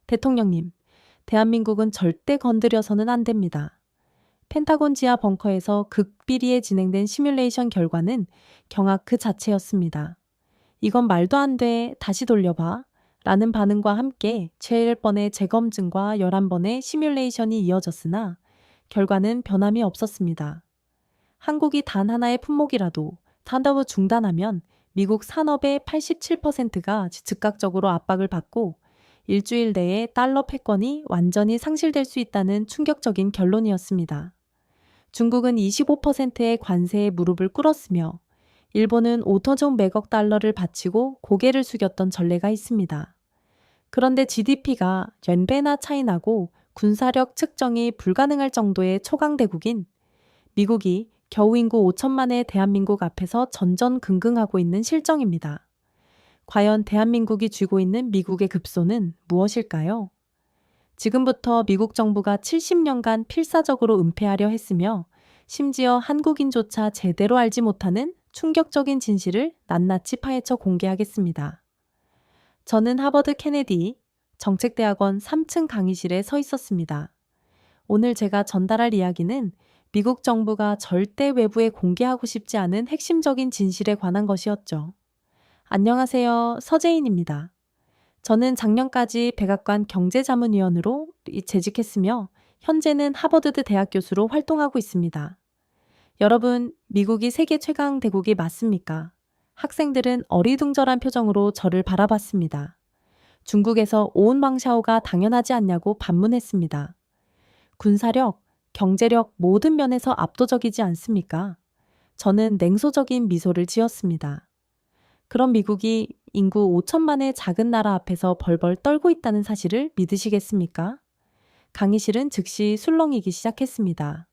대통령님, 대한민국은 절대 건드려서는 안 됩니다. 펜타곤 지하 벙커에서 극비리에 진행된 시뮬레이션 결과는 경악 그 자체였습니다. 이건 말도 안 돼, 다시 돌려봐. 라는 반응과 함께 7번의 재검증과 11번의 시뮬레이션이 이어졌으나 결과는 변함이 없었습니다. 한국이 단 하나의 품목이라도 탄다고 중단하면 미국 산업의 87%가 즉각적으로 압박을 받고 일주일 내에 달러 패권이 완전히 상실될 수 있다는 충격적인 결론이었습니다. 중국은 25%의 관세에 무릎을 꿇었으며 일본은 5조 매각 달러를 바치고 고개를 숙였던 전례가 있습니다. 그런데 GDP가 연배나 차이 나고 군사력 측정이 불가능할 정도의 초강대국인 미국이 겨우 인구 5천만의 대한민국 앞에서 전전긍긍하고 있는 실정입니다. 과연 대한민국이 쥐고 있는 미국의 급소는 무엇일까요? 지금부터 미국 정부가 70년간 필사적으로 은폐하려 했으며 심지어 한국인조차 제대로 알지 못하는 충격적인 진실을 낱낱이 파헤쳐 공개하겠습니다. 저는 하버드 케네디 정책대학원 3층 강의실에 서 있었습니다. 오늘 제가 전달할 이야기는 미국 정부가 절대 외부에 공개하고 싶지 않은 핵심적인 진실에 관한 것이었죠. 안녕하세요. 서재인입니다. 저는 작년까지 백악관 경제자문위원으로 재직했으며 현재는 하버드 대학 교수로 활동하고 있습니다. 여러분, 미국이 세계 최강 대국이 맞습니까? 학생들은 어리둥절한 표정으로 저를 바라봤습니다. 중국에서 오운망샤오가 당연하지 않냐고 반문했습니다. 군사력, 경제력 모든 면에서 압도적이지 않습니까? 저는 냉소적인 미소를 지었습니다. 그럼 미국이 인구 5천만의 작은 나라 앞에서 벌벌 떨고 있다는 사실을 믿으시겠습니까? 강의실은 즉시 술렁이기 시작했습니다.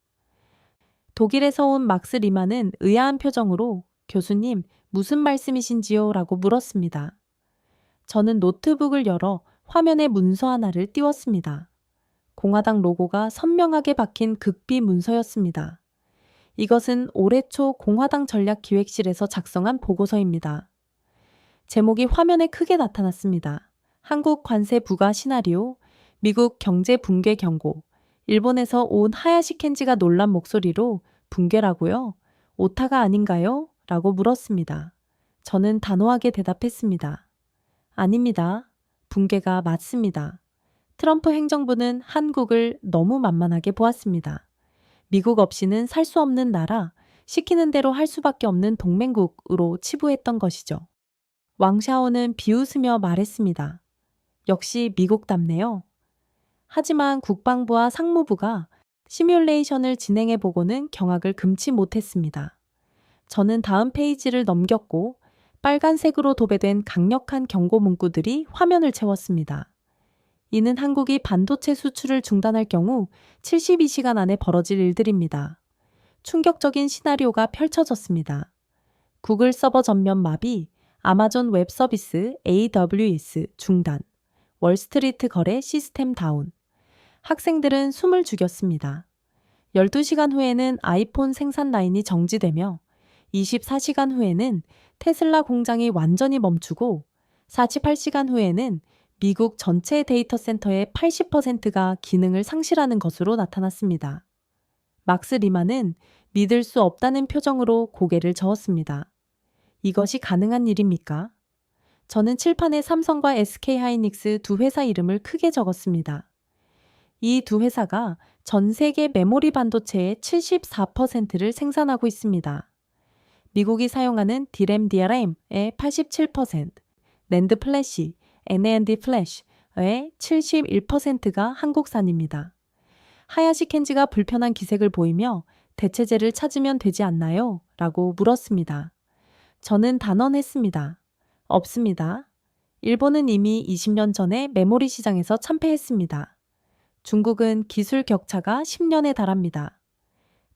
독일에서 온 막스 리만은 의아한 표정으로 교수님, 무슨 말씀이신지요? 라고 물었습니다. 저는 노트북을 열어 화면에 문서 하나를 띄웠습니다. 공화당 로고가 선명하게 박힌 극비 문서였습니다. 이것은 올해 초 공화당 전략기획실에서 작성한 보고서입니다. 제목이 화면에 크게 나타났습니다. 한국 관세 부과 시나리오, 미국 경제 붕괴 경고, 일본에서 온 하야시 켄지가 놀란 목소리로 붕괴라고요? 오타가 아닌가요? 라고 물었습니다. 저는 단호하게 대답했습니다. 아닙니다. 붕괴가 맞습니다. 트럼프 행정부는 한국을 너무 만만하게 보았습니다. 미국 없이는 살 수 없는 나라, 시키는 대로 할 수밖에 없는 동맹국으로 치부했던 것이죠. 왕샤오는 비웃으며 말했습니다. 역시 미국답네요. 하지만 국방부와 상무부가 시뮬레이션을 진행해보고는 경악을 금치 못했습니다. 저는 다음 페이지를 넘겼고 빨간색으로 도배된 강력한 경고 문구들이 화면을 채웠습니다. 이는 한국이 반도체 수출을 중단할 경우 72시간 안에 벌어질 일들입니다. 충격적인 시나리오가 펼쳐졌습니다. 구글 서버 전면 마비, 아마존 웹 서비스 AWS 중단, 월스트리트 거래 시스템 다운. 학생들은 숨을 죽였습니다. 12시간 후에는 아이폰 생산 라인이 정지되며 24시간 후에는 테슬라 공장이 완전히 멈추고 48시간 후에는 미국 전체 데이터 센터의 80%가 기능을 상실하는 것으로 나타났습니다. 막스 리만은 믿을 수 없다는 표정으로 고개를 저었습니다. 이것이 가능한 일입니까? 저는 칠판에 삼성과 SK하이닉스 두 회사 이름을 크게 적었습니다. 이 두 회사가 전 세계 메모리 반도체의 74%를 생산하고 있습니다. 미국이 사용하는 D램, DRAM의 87%, 낸드 플래시, NAND 플래시의 71%가 한국산입니다. 하야시 켄지가 불편한 기색을 보이며 대체제를 찾으면 되지 않나요? 라고 물었습니다. 저는 단언했습니다. 없습니다. 일본은 이미 20년 전에 메모리 시장에서 참패했습니다. 중국은 기술 격차가 10년에 달합니다.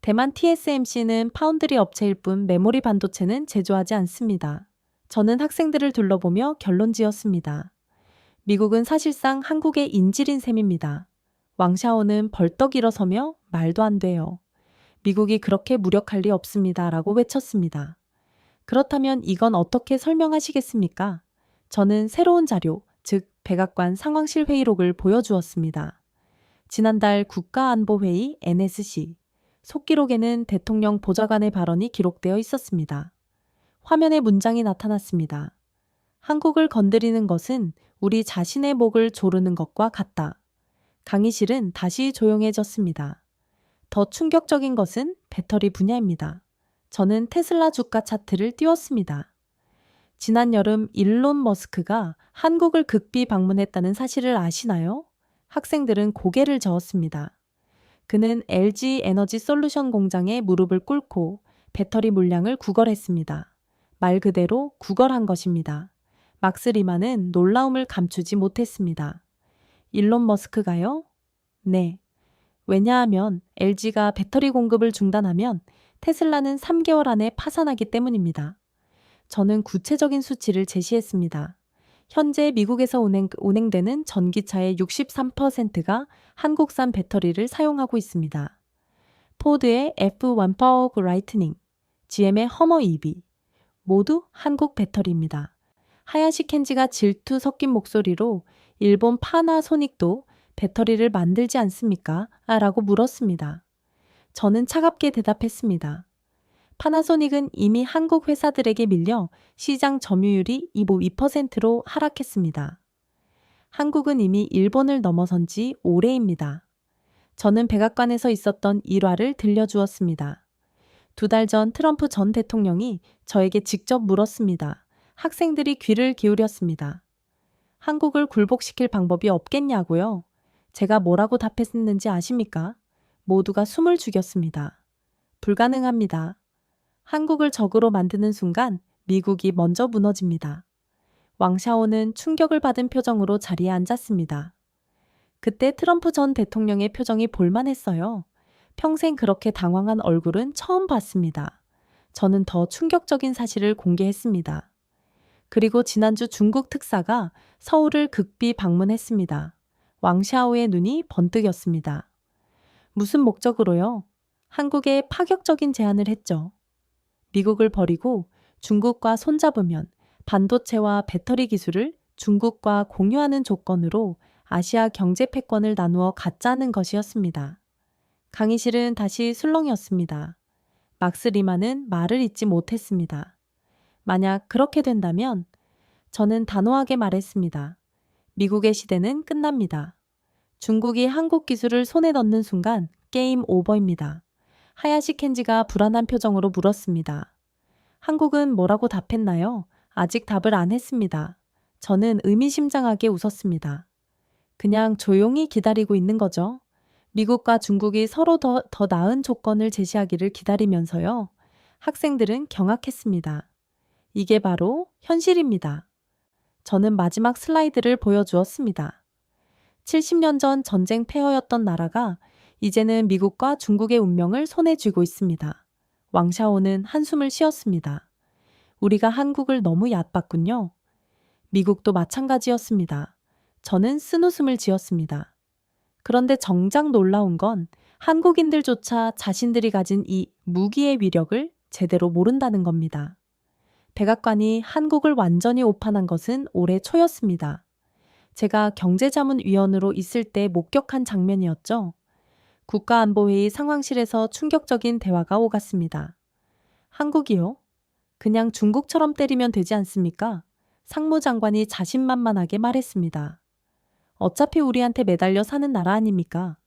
대만 TSMC는 파운드리 업체일 뿐 메모리 반도체는 제조하지 않습니다. 저는 학생들을 둘러보며 결론 지었습니다. 미국은 사실상 한국의 인질인 셈입니다. 왕샤오는 벌떡 일어서며 말도 안 돼요. 미국이 그렇게 무력할 리 없습니다. 라고 외쳤습니다. 그렇다면 이건 어떻게 설명하시겠습니까? 저는 새로운 자료, 즉 백악관 상황실 회의록을 보여주었습니다. 지난달 국가안보회의 NSC 속기록에는 대통령 보좌관의 발언이 기록되어 있었습니다. 화면에 문장이 나타났습니다. 한국을 건드리는 것은 우리 자신의 목을 조르는 것과 같다. 강의실은 다시 조용해졌습니다. 더 충격적인 것은 배터리 분야입니다. 저는 테슬라 주가 차트를 띄웠습니다. 지난 여름 일론 머스크가 한국을 극비 방문했다는 사실을 아시나요? 학생들은 고개를 저었습니다. 그는 LG 에너지 솔루션 공장에 무릎을 꿇고 배터리 물량을 구걸했습니다. 말 그대로 구걸한 것입니다. 막스 리만은 놀라움을 감추지 못했습니다. 일론 머스크가요? 네. 왜냐하면 LG가 배터리 공급을 중단하면 테슬라는 3개월 안에 파산하기 때문입니다. 저는 구체적인 수치를 제시했습니다. 현재 미국에서 운행되는 전기차의 63%가 한국산 배터리를 사용하고 있습니다. 포드의 F1 파워 라이트닝, GM의 허머 EV, 모두 한국 배터리입니다. 하야시 켄지가 질투 섞인 목소리로 일본 파나소닉도 배터리를 만들지 않습니까? 라고 물었습니다. 저는 차갑게 대답했습니다. 파나소닉은 이미 한국 회사들에게 밀려 시장 점유율이 2%로 하락했습니다. 한국은 이미 일본을 넘어선 지 오래입니다. 저는 백악관에서 있었던 일화를 들려주었습니다. 2달 전 트럼프 전 대통령이 저에게 직접 물었습니다. 학생들이 귀를 기울였습니다. 한국을 굴복시킬 방법이 없겠냐고요? 제가 뭐라고 답했는지 아십니까? 모두가 숨을 죽였습니다. 불가능합니다. 한국을 적으로 만드는 순간 미국이 먼저 무너집니다. 왕샤오는 충격을 받은 표정으로 자리에 앉았습니다. 그때 트럼프 전 대통령의 표정이 볼만했어요. 평생 그렇게 당황한 얼굴은 처음 봤습니다. 저는 더 충격적인 사실을 공개했습니다. 그리고 지난주 중국 특사가 서울을 극비 방문했습니다. 왕샤오의 눈이 번뜩였습니다. 무슨 목적으로요? 한국에 파격적인 제안을 했죠. 미국을 버리고 중국과 손잡으면 반도체와 배터리 기술을 중국과 공유하는 조건으로 아시아 경제 패권을 나누어 갖자는 것이었습니다. 강의실은 다시 술렁이었습니다. 막스 리만은 말을 잇지 못했습니다. 만약 그렇게 된다면 저는 단호하게 말했습니다. 미국의 시대는 끝납니다. 중국이 한국 기술을 손에 넣는 순간 게임 오버입니다. 하야시 켄지가 불안한 표정으로 물었습니다. 한국은 뭐라고 답했나요? 아직 답을 안 했습니다. 저는 의미심장하게 웃었습니다. 그냥 조용히 기다리고 있는 거죠. 미국과 중국이 서로 더 나은 조건을 제시하기를 기다리면서요. 학생들은 경악했습니다. 이게 바로 현실입니다. 저는 마지막 슬라이드를 보여주었습니다. 70년 전 전쟁 폐허였던 나라가 이제는 미국과 중국의 운명을 손에 쥐고 있습니다. 왕샤오는 한숨을 쉬었습니다. 우리가 한국을 너무 얕봤군요. 미국도 마찬가지였습니다. 저는 쓴웃음을 지었습니다. 그런데 정작 놀라운 건 한국인들조차 자신들이 가진 이 무기의 위력을 제대로 모른다는 겁니다. 백악관이 한국을 완전히 오판한 것은 올해 초였습니다. 제가 경제자문위원으로 있을 때 목격한 장면이었죠. 국가안보회의 상황실에서 충격적인 대화가 오갔습니다. 한국이요? 그냥 중국처럼 때리면 되지 않습니까? 상무장관이 자신만만하게 말했습니다. 어차피 우리한테 매달려 사는 나라 아닙니까?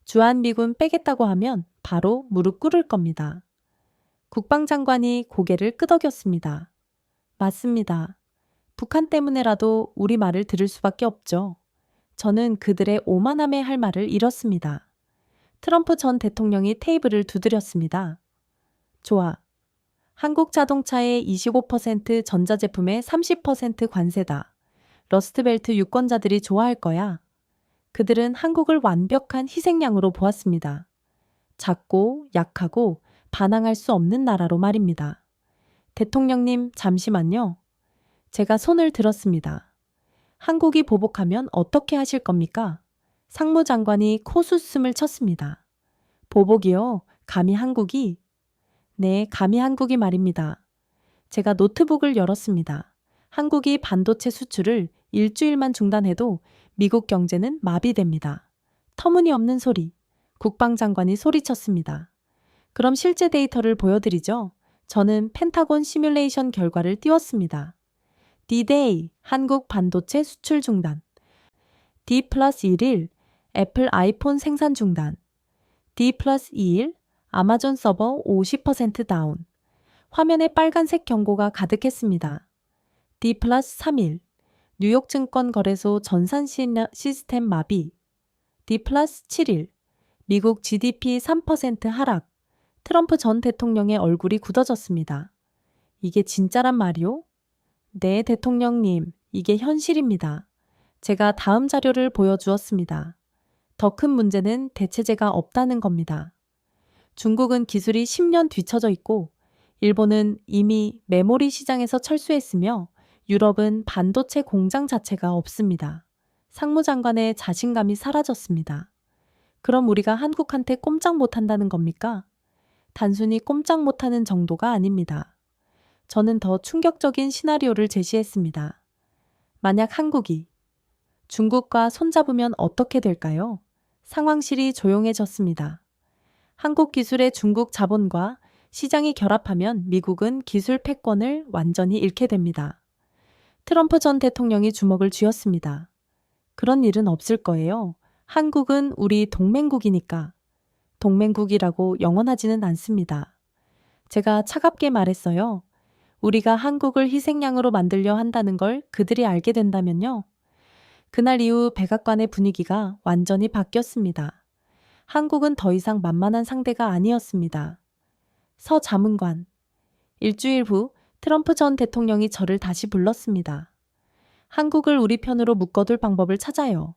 주한미군 빼겠다고 하면 바로 무릎 꿇을 겁니다. 국방장관이 고개를 끄덕였습니다. 맞습니다. 북한 때문에라도 우리 말을 들을 수밖에 없죠. 저는 그들의 오만함에 할 말을 잃었습니다. 트럼프 전 대통령이 테이블을 두드렸습니다. 좋아. 한국 자동차의 25%, 전자제품의 30% 관세다. 러스트벨트 유권자들이 좋아할 거야. 그들은 한국을 완벽한 희생양으로 보았습니다. 작고 약하고 반항할 수 없는 나라로 말입니다. 대통령님, 잠시만요. 제가 손을 들었습니다. 한국이 보복하면 어떻게 하실 겁니까? 상무장관이 코웃음을 쳤습니다. 보복이요? 감히 한국이? 네, 감히 한국이 말입니다. 제가 노트북을 열었습니다. 한국이 반도체 수출을 일주일만 중단해도 미국 경제는 마비됩니다. 터무니없는 소리. 국방장관이 소리쳤습니다. 그럼 실제 데이터를 보여드리죠. 저는 펜타곤 시뮬레이션 결과를 띄웠습니다. D-Day 한국 반도체 수출 중단. D+1일 애플 아이폰 생산 중단. D+2일 아마존 서버 50% 다운. 화면에 빨간색 경고가 가득했습니다. D+3일 뉴욕 증권 거래소 전산 시스템 마비. D+7일 미국 GDP 3% 하락. 트럼프 전 대통령의 얼굴이 굳어졌습니다. 이게 진짜란 말이요? 네, 대통령님, 이게 현실입니다. 제가 다음 자료를 보여주었습니다. 더 큰 문제는 대체제가 없다는 겁니다. 중국은 기술이 10년 뒤처져 있고, 일본은 이미 메모리 시장에서 철수했으며, 유럽은 반도체 공장 자체가 없습니다. 상무장관의 자신감이 사라졌습니다. 그럼 우리가 한국한테 꼼짝 못한다는 겁니까? 단순히 꼼짝 못하는 정도가 아닙니다. 저는 더 충격적인 시나리오를 제시했습니다. 만약 한국이 중국과 손잡으면 어떻게 될까요? 상황실이 조용해졌습니다. 한국 기술의 중국 자본과 시장이 결합하면 미국은 기술 패권을 완전히 잃게 됩니다. 트럼프 전 대통령이 주먹을 쥐었습니다. 그런 일은 없을 거예요. 한국은 우리 동맹국이니까. 동맹국이라고 영원하지는 않습니다. 제가 차갑게 말했어요. 우리가 한국을 희생양으로 만들려 한다는 걸 그들이 알게 된다면요. 그날 이후 백악관의 분위기가 완전히 바뀌었습니다. 한국은 더 이상 만만한 상대가 아니었습니다. 서 자문관. 일주일 후 트럼프 전 대통령이 저를 다시 불렀습니다. 한국을 우리 편으로 묶어둘 방법을 찾아요.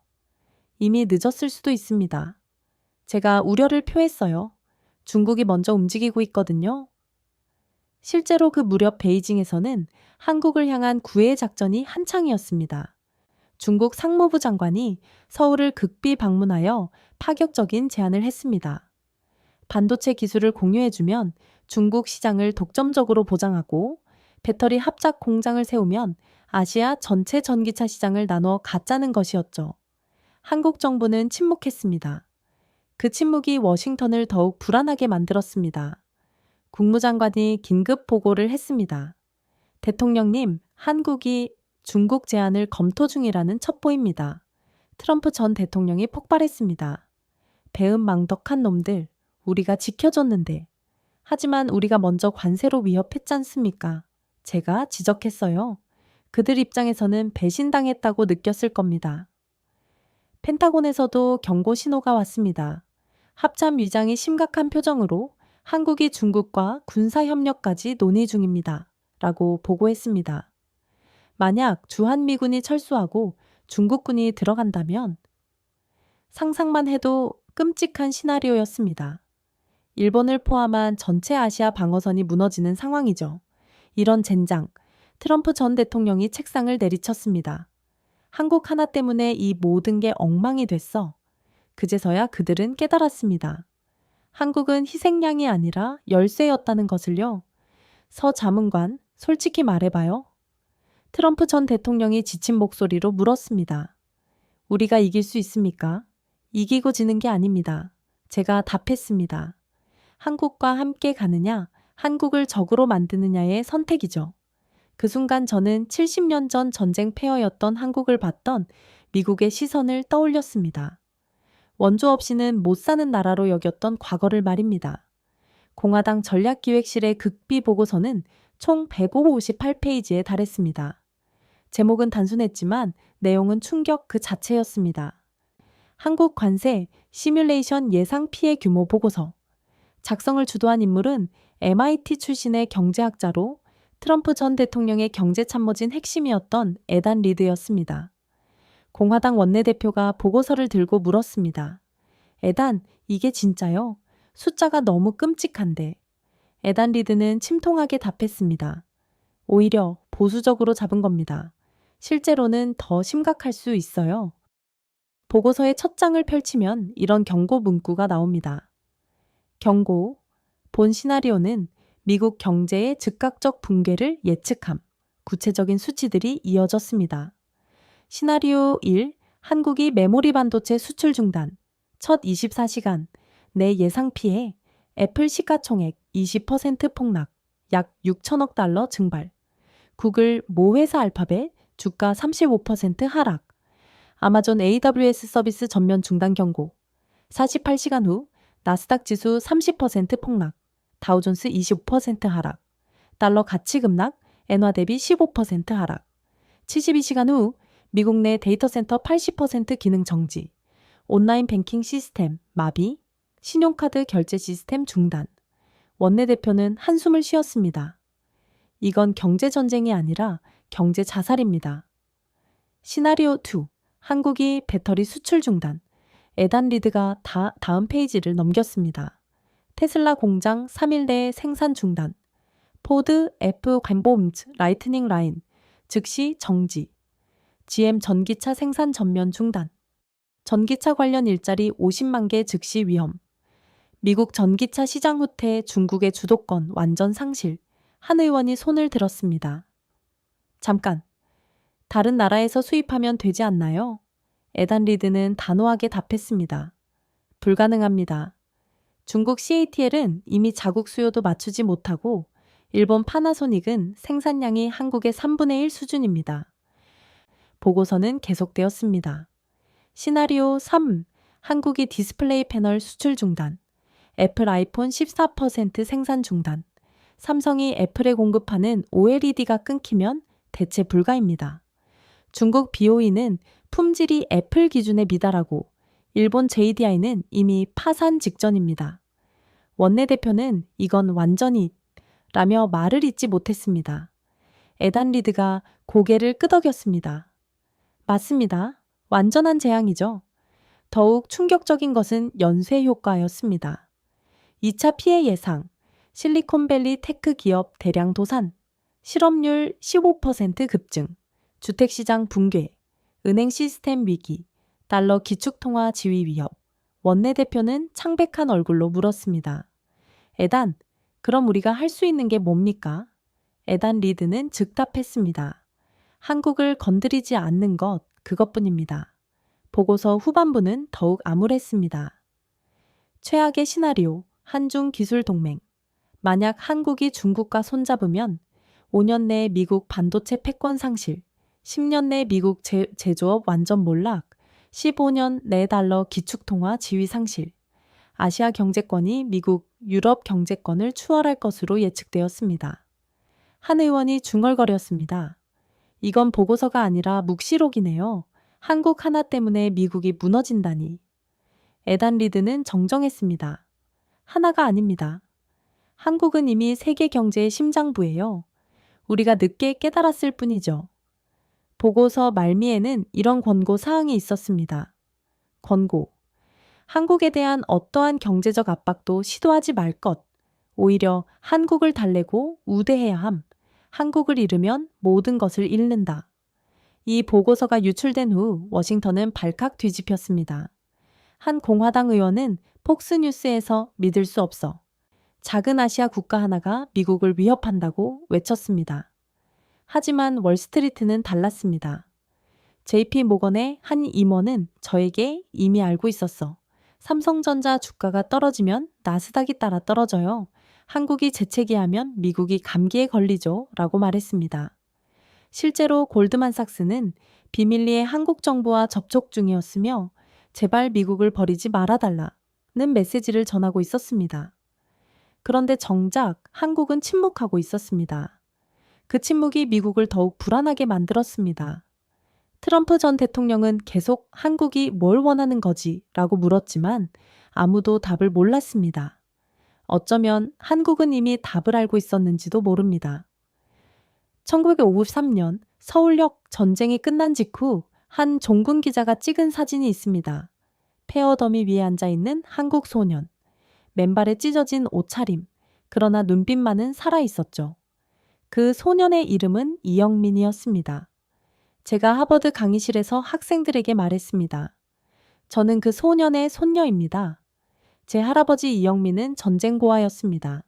이미 늦었을 수도 있습니다. 제가 우려를 표했어요. 중국이 먼저 움직이고 있거든요. 실제로 그 무렵 베이징에서는 한국을 향한 구애 작전이 한창이었습니다. 중국 상무부 장관이 서울을 극비 방문하여 파격적인 제안을 했습니다. 반도체 기술을 공유해주면 중국 시장을 독점적으로 보장하고 배터리 합작 공장을 세우면 아시아 전체 전기차 시장을 나눠 갖자는 것이었죠. 한국 정부는 침묵했습니다. 그 침묵이 워싱턴을 더욱 불안하게 만들었습니다. 국무장관이 긴급 보고를 했습니다. 대통령님, 한국이 중국 제안을 검토 중이라는 첩보입니다. 트럼프 전 대통령이 폭발했습니다. 배은망덕한 놈들, 우리가 지켜줬는데. 하지만 우리가 먼저 관세로 위협했지 않습니까? 제가 지적했어요. 그들 입장에서는 배신당했다고 느꼈을 겁니다. 펜타곤에서도 경고 신호가 왔습니다. 합참 위장이 심각한 표정으로 한국이 중국과 군사협력까지 논의 중입니다. 라고 보고했습니다. 만약 주한미군이 철수하고 중국군이 들어간다면 상상만 해도 끔찍한 시나리오였습니다. 일본을 포함한 전체 아시아 방어선이 무너지는 상황이죠. 이런 젠장, 트럼프 전 대통령이 책상을 내리쳤습니다. 한국 하나 때문에 이 모든 게 엉망이 됐어. 그제서야 그들은 깨달았습니다. 한국은 희생양이 아니라 열쇠였다는 것을요. 서 자문관, 솔직히 말해봐요. 트럼프 전 대통령이 지친 목소리로 물었습니다. 우리가 이길 수 있습니까? 이기고 지는 게 아닙니다. 제가 답했습니다. 한국과 함께 가느냐, 한국을 적으로 만드느냐의 선택이죠. 그 순간 저는 70년 전 전쟁 폐허였던 한국을 봤던 미국의 시선을 떠올렸습니다. 원조 없이는 못 사는 나라로 여겼던 과거를 말입니다. 공화당 전략기획실의 극비 보고서는 총 158페이지에 달했습니다. 제목은 단순했지만 내용은 충격 그 자체였습니다. 한국 관세 시뮬레이션 예상 피해 규모 보고서. 작성을 주도한 인물은 MIT 출신의 경제학자로 트럼프 전 대통령의 경제참모진 핵심이었던 에단 리드였습니다. 공화당 원내대표가 보고서를 들고 물었습니다. 에단, 이게 진짜요? 숫자가 너무 끔찍한데. 에단 리드는 침통하게 답했습니다. 오히려 보수적으로 잡은 겁니다. 실제로는 더 심각할 수 있어요. 보고서의 첫 장을 펼치면 이런 경고 문구가 나옵니다. 경고, 본 시나리오는 미국 경제의 즉각적 붕괴를 예측함. 구체적인 수치들이 이어졌습니다. 시나리오 1. 한국이 메모리 반도체 수출 중단. 첫 24시간 내 예상 피해. 애플 시가총액 20% 폭락. 약 6천억 달러 증발. 구글 모 회사 알파벳 주가 35% 하락. 아마존 AWS 서비스 전면 중단 경고. 48시간 후 나스닥 지수 30% 폭락. 다우존스 25% 하락. 달러 가치 급락. 엔화 대비 15% 하락. 72시간 후 미국 내 데이터 센터 80% 기능 정지. 온라인 뱅킹 시스템 마비. 신용카드 결제 시스템 중단. 원내대표는 한숨을 쉬었습니다. 이건 경제전쟁이 아니라 경제 자살입니다. 시나리오 2. 한국이 배터리 수출 중단. 에단 리드가 다음 페이지를 넘겼습니다. 테슬라 공장 3일 내에 생산 중단. 포드 F 관보음즈 라이트닝 라인 즉시 정지. GM 전기차 생산 전면 중단. 전기차 관련 일자리 50만 개 즉시 위험. 미국 전기차 시장 후퇴 중국의 주도권 완전 상실. 한 의원이 손을 들었습니다. 잠깐. 다른 나라에서 수입하면 되지 않나요? 에단 리드는 단호하게 답했습니다. 불가능합니다. 중국 CATL은 이미 자국 수요도 맞추지 못하고 일본 파나소닉은 생산량이 한국의 3분의 1 수준입니다. 보고서는 계속되었습니다. 시나리오 3. 한국이 디스플레이 패널 수출 중단. 애플 아이폰 14% 생산 중단. 삼성이 애플에 공급하는 OLED가 끊기면 대체 불가입니다. 중국 BOE는 품질이 애플 기준에 미달하고 일본 JDI는 이미 파산 직전입니다. 원내대표는 이건 완전히 라며 말을 잇지 못했습니다. 에단 리드가 고개를 끄덕였습니다. 맞습니다. 완전한 재앙이죠. 더욱 충격적인 것은 연쇄 효과였습니다. 2차 피해 예상, 실리콘밸리 테크 기업 대량 도산, 실업률 15% 급증, 주택시장 붕괴, 은행 시스템 위기, 달러 기축통화 지위 위협. 원내대표는 창백한 얼굴로 물었습니다. 에단, 그럼 우리가 할 수 있는 게 뭡니까? 에단 리드는 즉답했습니다. 한국을 건드리지 않는 것, 그것뿐입니다. 보고서 후반부는 더욱 암울했습니다. 최악의 시나리오, 한중 기술 동맹. 만약 한국이 중국과 손잡으면 5년 내 미국 반도체 패권 상실, 10년 내 미국 제조업 완전 몰락, 15년 내 달러 기축통화 지위 상실, 아시아 경제권이 미국, 유럽 경제권을 추월할 것으로 예측되었습니다. 한 의원이 중얼거렸습니다. 이건 보고서가 아니라 묵시록이네요. 한국 하나 때문에 미국이 무너진다니. 에단 리드는 정정했습니다. 하나가 아닙니다. 한국은 이미 세계 경제의 심장부예요. 우리가 늦게 깨달았을 뿐이죠. 보고서 말미에는 이런 권고 사항이 있었습니다. 권고. 한국에 대한 어떠한 경제적 압박도 시도하지 말 것. 오히려 한국을 달래고 우대해야 함. 한국을 잃으면 모든 것을 잃는다. 이 보고서가 유출된 후 워싱턴은 발칵 뒤집혔습니다. 한 공화당 의원은 폭스뉴스에서 믿을 수 없어. 작은 아시아 국가 하나가 미국을 위협한다고 외쳤습니다. 하지만 월스트리트는 달랐습니다. JP 모건의 한 임원은 저에게 이미 알고 있었어. 삼성전자 주가가 떨어지면 나스닥이 따라 떨어져요. 한국이 재채기하면 미국이 감기에 걸리죠. 라고 말했습니다. 실제로 골드만삭스는 비밀리에 한국 정부와 접촉 중이었으며 제발 미국을 버리지 말아달라는 메시지를 전하고 있었습니다. 그런데 정작 한국은 침묵하고 있었습니다. 그 침묵이 미국을 더욱 불안하게 만들었습니다. 트럼프 전 대통령은 계속 한국이 뭘 원하는 거지? 라고 물었지만 아무도 답을 몰랐습니다. 어쩌면 한국은 이미 답을 알고 있었는지도 모릅니다. 1953년 서울역 전쟁이 끝난 직후 한 종군 기자가 찍은 사진이 있습니다. 폐허 더미 위에 앉아있는 한국 소년. 맨발에 찢어진 옷차림. 그러나 눈빛만은 살아있었죠. 그 소년의 이름은 이영민이었습니다. 제가 하버드 강의실에서 학생들에게 말했습니다. 저는 그 소년의 손녀입니다. 제 할아버지 이영민은 전쟁고아였습니다.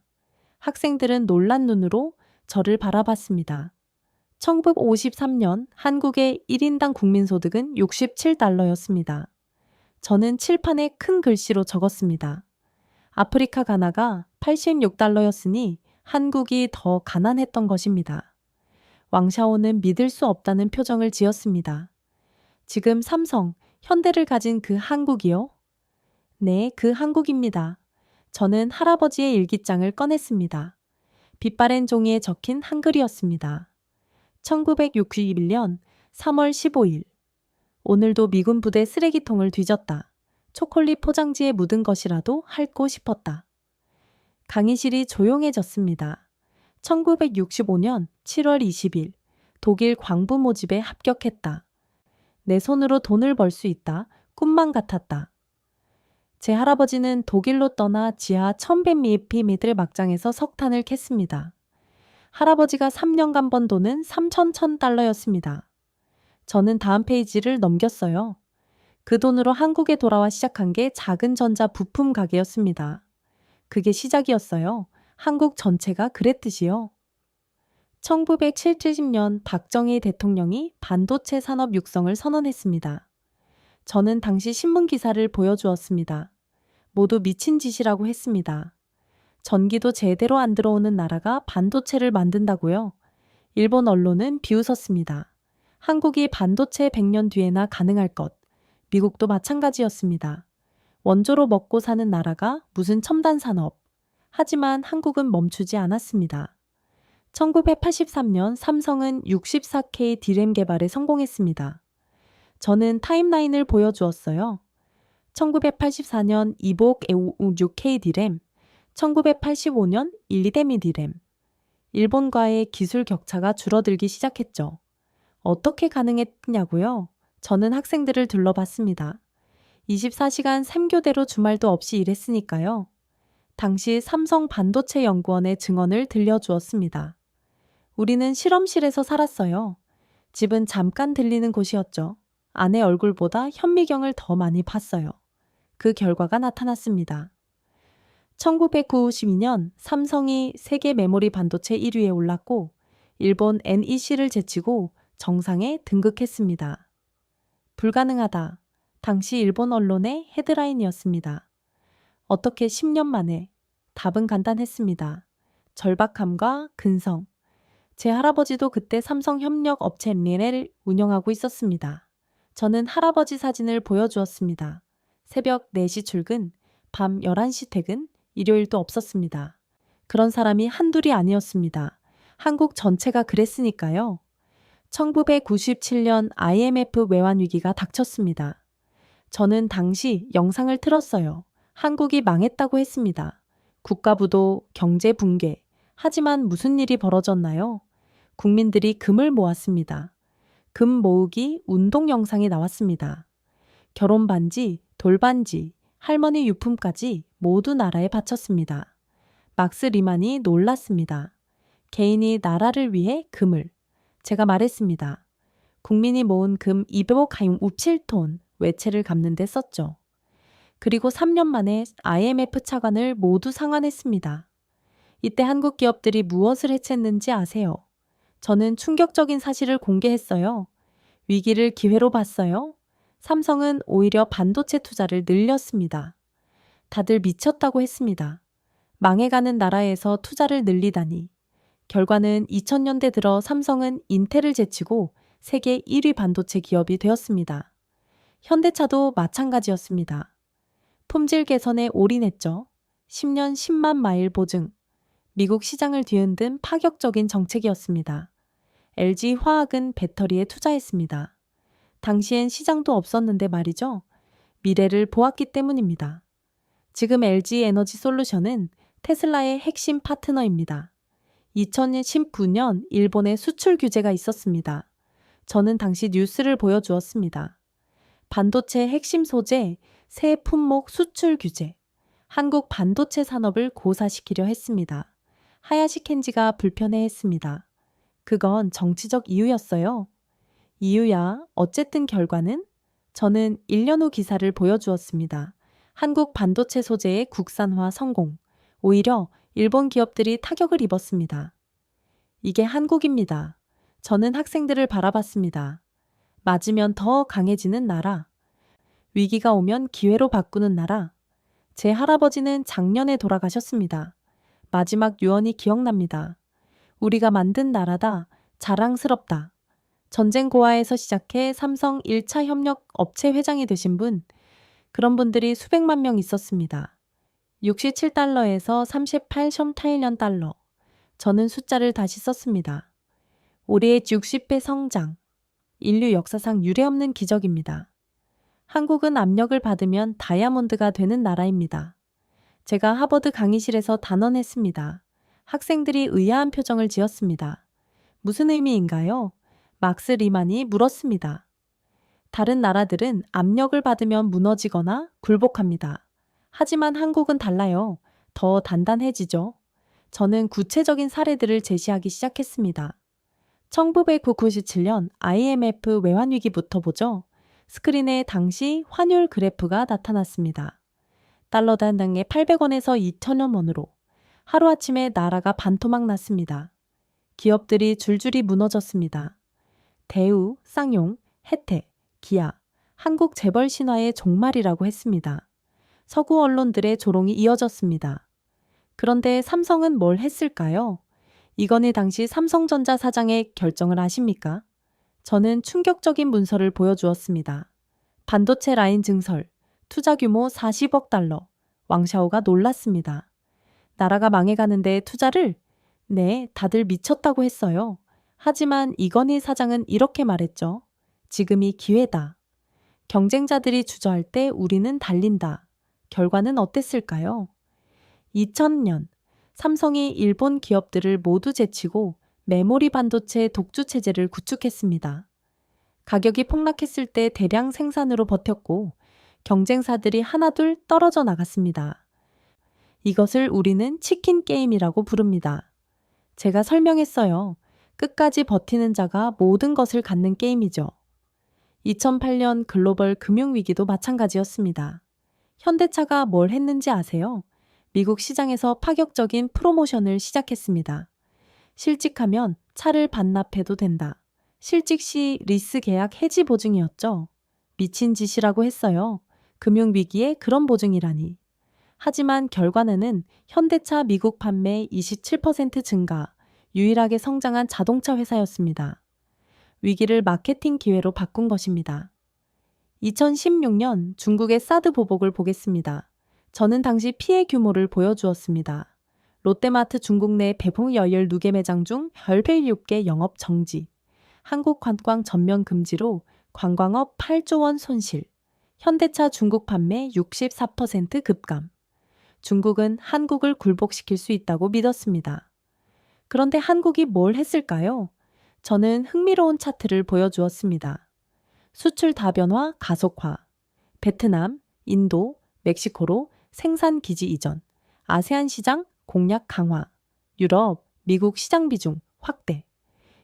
학생들은 놀란 눈으로 저를 바라봤습니다. 1953년 한국의 1인당 국민소득은 67달러였습니다. 저는 칠판에 큰 글씨로 적었습니다. 아프리카 가나가 86달러였으니 한국이 더 가난했던 것입니다. 왕샤오는 믿을 수 없다는 표정을 지었습니다. 지금 삼성, 현대를 가진 그 한국이요? 네, 그 한국입니다. 저는 할아버지의 일기장을 꺼냈습니다. 빛바랜 종이에 적힌 한글이었습니다. 1961년 3월 15일. 오늘도 미군 부대 쓰레기통을 뒤졌다. 초콜릿 포장지에 묻은 것이라도 핥고 싶었다. 강의실이 조용해졌습니다. 1965년 7월 20일. 독일 광부 모집에 합격했다. 내 손으로 돈을 벌 수 있다. 꿈만 같았다. 제 할아버지는 독일로 떠나 지하 1100ml 막장에서 석탄을 캤습니다. 할아버지가 3년간 번 돈은 3,100달러였습니다. 저는 다음 페이지를 넘겼어요. 그 돈으로 한국에 돌아와 시작한 게 작은 전자 부품 가게였습니다. 그게 시작이었어요. 한국 전체가 그랬듯이요. 1970년 박정희 대통령이 반도체 산업 육성을 선언했습니다. 저는 당시 신문 기사를 보여주었습니다. 모두 미친 짓이라고 했습니다. 전기도 제대로 안 들어오는 나라가 반도체를 만든다고요? 일본 언론은 비웃었습니다. 한국이 반도체 100년 뒤에나 가능할 것. 미국도 마찬가지였습니다. 원조로 먹고 사는 나라가 무슨 첨단 산업. 하지만 한국은 멈추지 않았습니다. 1983년 삼성은 64K D램 개발에 성공했습니다. 저는 타임라인을 보여주었어요. 1984년 이복 6K D램, 1985년 12데미 D램. 일본과의 기술 격차가 줄어들기 시작했죠. 어떻게 가능했냐고요? 저는 학생들을 둘러봤습니다. 24시간 3교대로 주말도 없이 일했으니까요. 당시 삼성 반도체 연구원의 증언을 들려주었습니다. 우리는 실험실에서 살았어요. 집은 잠깐 들리는 곳이었죠. 아내 얼굴보다 현미경을 더 많이 봤어요. 그 결과가 나타났습니다. 1992년 삼성이 세계 메모리 반도체 1위에 올랐고 일본 NEC를 제치고 정상에 등극했습니다. 불가능하다. 당시 일본 언론의 헤드라인이었습니다. 어떻게 10년 만에? 답은 간단했습니다. 절박함과 근성. 제 할아버지도 그때 삼성협력업체 린을 운영하고 있었습니다. 저는 할아버지 사진을 보여주었습니다. 새벽 4시 출근, 밤 11시 퇴근, 일요일도 없었습니다. 그런 사람이 한둘이 아니었습니다. 한국 전체가 그랬으니까요. 1997년 IMF 외환 위기가 닥쳤습니다. 저는 당시 영상을 틀었어요. 한국이 망했다고 했습니다. 국가부도, 경제 붕괴. 하지만 무슨 일이 벌어졌나요? 국민들이 금을 모았습니다. 금 모으기 운동 영상이 나왔습니다. 결혼 반지, 돌반지, 할머니 유품까지 모두 나라에 바쳤습니다. 막스 리만이 놀랐습니다. 개인이 나라를 위해 금을. 제가 말했습니다. 국민이 모은 금 257톤 외채를 갚는 데 썼죠. 그리고 3년 만에 IMF 차관을 모두 상환했습니다. 이때 한국 기업들이 무엇을 해쳤는지 아세요? 저는 충격적인 사실을 공개했어요. 위기를 기회로 봤어요. 삼성은 오히려 반도체 투자를 늘렸습니다. 다들 미쳤다고 했습니다. 망해가는 나라에서 투자를 늘리다니. 결과는 2000년대 들어 삼성은 인텔을 제치고 세계 1위 반도체 기업이 되었습니다. 현대차도 마찬가지였습니다. 품질 개선에 올인했죠. 10년 10만 마일 보증. 미국 시장을 뒤흔든 파격적인 정책이었습니다. LG 화학은 배터리에 투자했습니다. 당시엔 시장도 없었는데 말이죠. 미래를 보았기 때문입니다. 지금 LG 에너지 솔루션은 테슬라의 핵심 파트너입니다. 2019년 일본에 수출 규제가 있었습니다. 저는 당시 뉴스를 보여주었습니다. 반도체 핵심 소재, 새 품목 수출 규제. 한국 반도체 산업을 고사시키려 했습니다. 하야시 켄지가 불편해했습니다. 그건 정치적 이유였어요. 이유야 어쨌든 결과는? 저는 1년 후 기사를 보여주었습니다. 한국 반도체 소재의 국산화 성공. 오히려 일본 기업들이 타격을 입었습니다. 이게 한국입니다. 저는 학생들을 바라봤습니다. 맞으면 더 강해지는 나라. 위기가 오면 기회로 바꾸는 나라. 제 할아버지는 작년에 돌아가셨습니다. 마지막 유언이 기억납니다. 우리가 만든 나라다. 자랑스럽다. 전쟁 고아에서 시작해 삼성 1차 협력 업체 회장이 되신 분, 그런 분들이 수백만 명 있었습니다. 67달러에서 38숑타일년 달러. 저는 숫자를 다시 썼습니다. 올해 60배 성장. 인류 역사상 유례없는 기적입니다. 한국은 압력을 받으면 다이아몬드가 되는 나라입니다. 제가 하버드 강의실에서 단언했습니다. 학생들이 의아한 표정을 지었습니다. 무슨 의미인가요? 막스 리만이 물었습니다. 다른 나라들은 압력을 받으면 무너지거나 굴복합니다. 하지만 한국은 달라요. 더 단단해지죠. 저는 구체적인 사례들을 제시하기 시작했습니다. 1997년 IMF 외환위기부터 보죠. 스크린에 당시 환율 그래프가 나타났습니다. 달러 단당에 800원에서 2,000원 원으로 하루아침에 나라가 반토막 났습니다. 기업들이 줄줄이 무너졌습니다. 대우, 쌍용, 혜택, 기아, 한국 재벌 신화의 종말이라고 했습니다. 서구 언론들의 조롱이 이어졌습니다. 그런데 삼성은 뭘 했을까요? 이건희 당시 삼성전자 사장의 결정을 아십니까? 저는 충격적인 문서를 보여주었습니다. 반도체 라인 증설, 투자 규모 40억 달러. 왕샤오가 놀랐습니다. 나라가 망해가는데 투자를? 네, 다들 미쳤다고 했어요. 하지만 이건희 사장은 이렇게 말했죠. 지금이 기회다. 경쟁자들이 주저할 때 우리는 달린다. 결과는 어땠을까요? 2000년, 삼성이 일본 기업들을 모두 제치고 메모리 반도체 독주 체제를 구축했습니다. 가격이 폭락했을 때 대량 생산으로 버텼고 경쟁사들이 하나둘 떨어져 나갔습니다. 이것을 우리는 치킨 게임이라고 부릅니다. 제가 설명했어요. 끝까지 버티는 자가 모든 것을 갖는 게임이죠. 2008년 글로벌 금융위기도 마찬가지였습니다. 현대차가 뭘 했는지 아세요? 미국 시장에서 파격적인 프로모션을 시작했습니다. 실직하면 차를 반납해도 된다. 실직 시 리스 계약 해지 보증이었죠. 미친 짓이라고 했어요. 금융위기에 그런 보증이라니. 하지만 결과는 현대차 미국 판매 27% 증가, 유일하게 성장한 자동차 회사였습니다. 위기를 마케팅 기회로 바꾼 것입니다. 2016년 중국의 사드 보복을 보겠습니다. 저는 당시 피해 규모를 보여주었습니다. 롯데마트 중국 내 배송 여열 누계 매장 중 별별 6개 영업 정지, 한국 관광 전면 금지로 관광업 8조 원 손실, 현대차 중국 판매 64% 급감. 중국은 한국을 굴복시킬 수 있다고 믿었습니다. 그런데 한국이 뭘 했을까요? 저는 흥미로운 차트를 보여주었습니다. 수출 다변화 가속화, 베트남, 인도, 멕시코로 생산 기지 이전, 아세안 시장 공략 강화, 유럽, 미국 시장 비중 확대.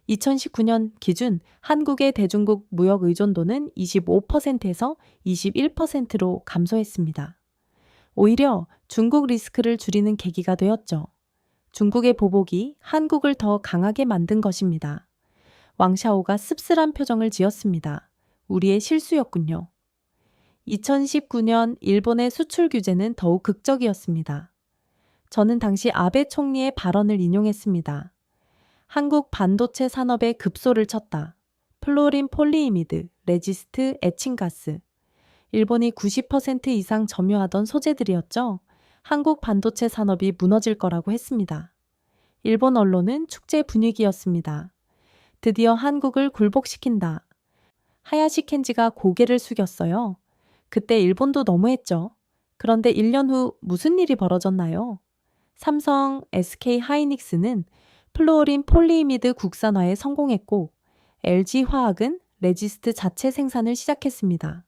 2019년 기준 한국의 대중국 무역 의존도는 25%에서 21%로 감소했습니다. 오히려 중국 리스크를 줄이는 계기가 되었죠. 중국의 보복이 한국을 더 강하게 만든 것입니다. 왕샤오가 씁쓸한 표정을 지었습니다. 우리의 실수였군요. 2019년 일본의 수출 규제는 더욱 극적이었습니다. 저는 당시 아베 총리의 발언을 인용했습니다. 한국 반도체 산업에 급소를 쳤다. 플로린 폴리이미드, 레지스트, 에칭가스. 일본이 90% 이상 점유하던 소재들이었죠. 한국 반도체 산업이 무너질 거라고 했습니다. 일본 언론은 축제 분위기였습니다. 드디어 한국을 굴복시킨다. 하야시 켄지가 고개를 숙였어요. 그때 일본도 너무했죠. 그런데 1년 후 무슨 일이 벌어졌나요? 삼성, SK 하이닉스는 플루오린 폴리이미드 국산화에 성공했고 LG화학은 레지스트 자체 생산을 시작했습니다.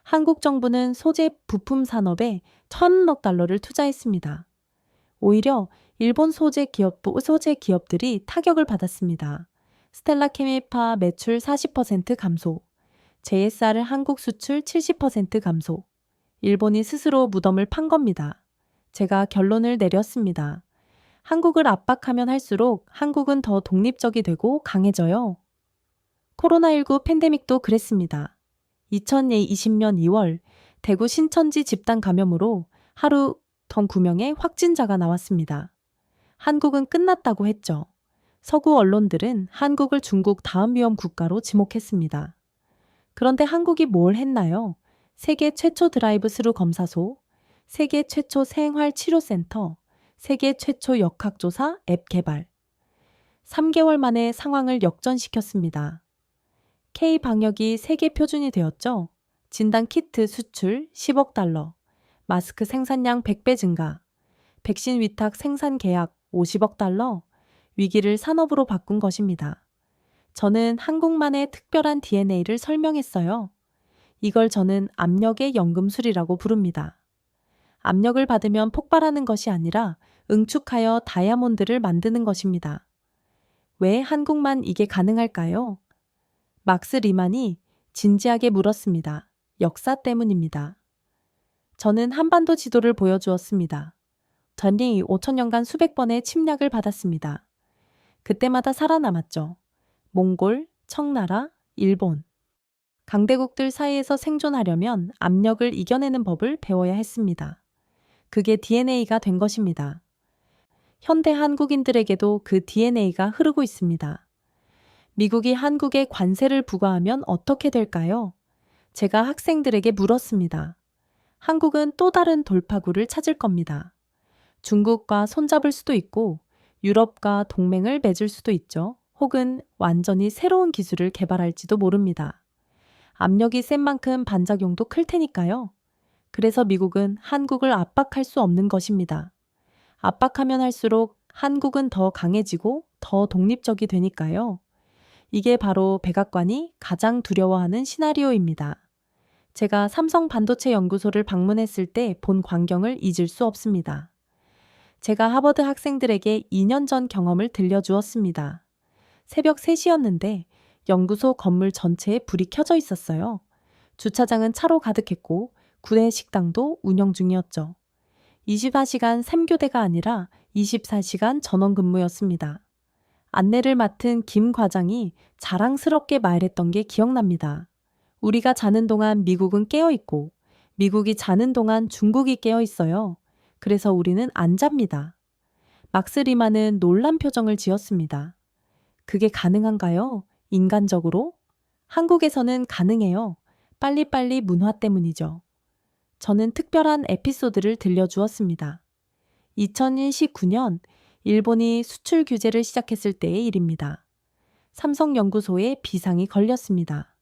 한국 정부는 소재 부품 산업에 1,000억 달러를 투자했습니다. 오히려 일본 소재 기업들이 타격을 받았습니다. 스텔라 케미파 매출 40% 감소, JSR 한국 수출 70% 감소. 일본이 스스로 무덤을 판 겁니다. 제가 결론을 내렸습니다. 한국을 압박하면 할수록 한국은 더 독립적이 되고 강해져요. 코로나19 팬데믹도 그랬습니다. 2020년 2월 대구 신천지 집단 감염으로 하루 9명의 확진자가 나왔습니다. 한국은 끝났다고 했죠. 서구 언론들은 한국을 중국 다음 위험 국가로 지목했습니다. 그런데 한국이 뭘 했나요? 세계 최초 드라이브 스루 검사소, 세계 최초 생활치료센터, 세계 최초 역학조사 앱 개발. 3개월 만에 상황을 역전시켰습니다. K-방역이 세계 표준이 되었죠. 진단 키트 수출 10억 달러, 마스크 생산량 100배 증가, 백신 위탁 생산 계약 50억 달러, 위기를 산업으로 바꾼 것입니다. 저는 한국만의 특별한 DNA를 설명했어요. 이걸 저는 압력의 연금술이라고 부릅니다. 압력을 받으면 폭발하는 것이 아니라 응축하여 다이아몬드를 만드는 것입니다. 왜 한국만 이게 가능할까요? 막스 리만이 진지하게 물었습니다. 역사 때문입니다. 저는 한반도 지도를 보여주었습니다. 전이 5천년간 수백 번의 침략을 받았습니다. 그때마다 살아남았죠. 몽골, 청나라, 일본. 강대국들 사이에서 생존하려면 압력을 이겨내는 법을 배워야 했습니다. 그게 DNA가 된 것입니다. 현대 한국인들에게도 그 DNA가 흐르고 있습니다. 미국이 한국에 관세를 부과하면 어떻게 될까요? 제가 학생들에게 물었습니다. 한국은 또 다른 돌파구를 찾을 겁니다. 중국과 손잡을 수도 있고 유럽과 동맹을 맺을 수도 있죠. 혹은 완전히 새로운 기술을 개발할지도 모릅니다. 압력이 센 만큼 반작용도 클 테니까요. 그래서 미국은 한국을 압박할 수 없는 것입니다. 압박하면 할수록 한국은 더 강해지고 더 독립적이 되니까요. 이게 바로 백악관이 가장 두려워하는 시나리오입니다. 제가 삼성 반도체 연구소를 방문했을 때 본 광경을 잊을 수 없습니다. 제가 하버드 학생들에게 2년 전 경험을 들려주었습니다. 새벽 3시였는데 연구소 건물 전체에 불이 켜져 있었어요. 주차장은 차로 가득했고 구내 식당도 운영 중이었죠. 24시간 3교대가 아니라 24시간 전원 근무였습니다. 안내를 맡은 김 과장이 자랑스럽게 말했던 게 기억납니다. 우리가 자는 동안 미국은 깨어 있고 미국이 자는 동안 중국이 깨어 있어요. 그래서 우리는 안 잡니다. 막스 리만은 놀란 표정을 지었습니다. 그게 가능한가요? 인간적으로? 한국에서는 가능해요. 빨리빨리 문화 때문이죠. 저는 특별한 에피소드를 들려주었습니다. 2019년 일본이 수출 규제를 시작했을 때의 일입니다. 삼성연구소에 비상이 걸렸습니다.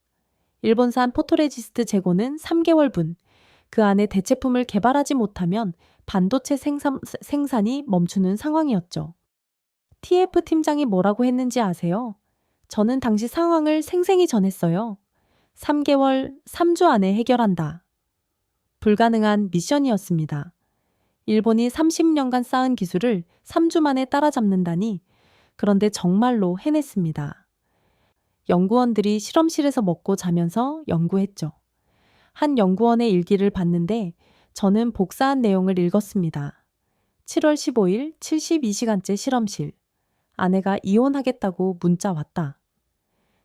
일본산 포토레지스트 재고는 3개월분, 그 안에 대체품을 개발하지 못하면 반도체 생산이 멈추는 상황이었죠. TF 팀장이 뭐라고 했는지 아세요? 저는 당시 상황을 생생히 전했어요. 3개월, 3주 안에 해결한다. 불가능한 미션이었습니다. 일본이 30년간 쌓은 기술을 3주 만에 따라잡는다니, 그런데 정말로 해냈습니다. 연구원들이 실험실에서 먹고 자면서 연구했죠. 한 연구원의 일기를 봤는데 저는 복사한 내용을 읽었습니다. 7월 15일 72시간째 실험실. 아내가 이혼하겠다고 문자 왔다.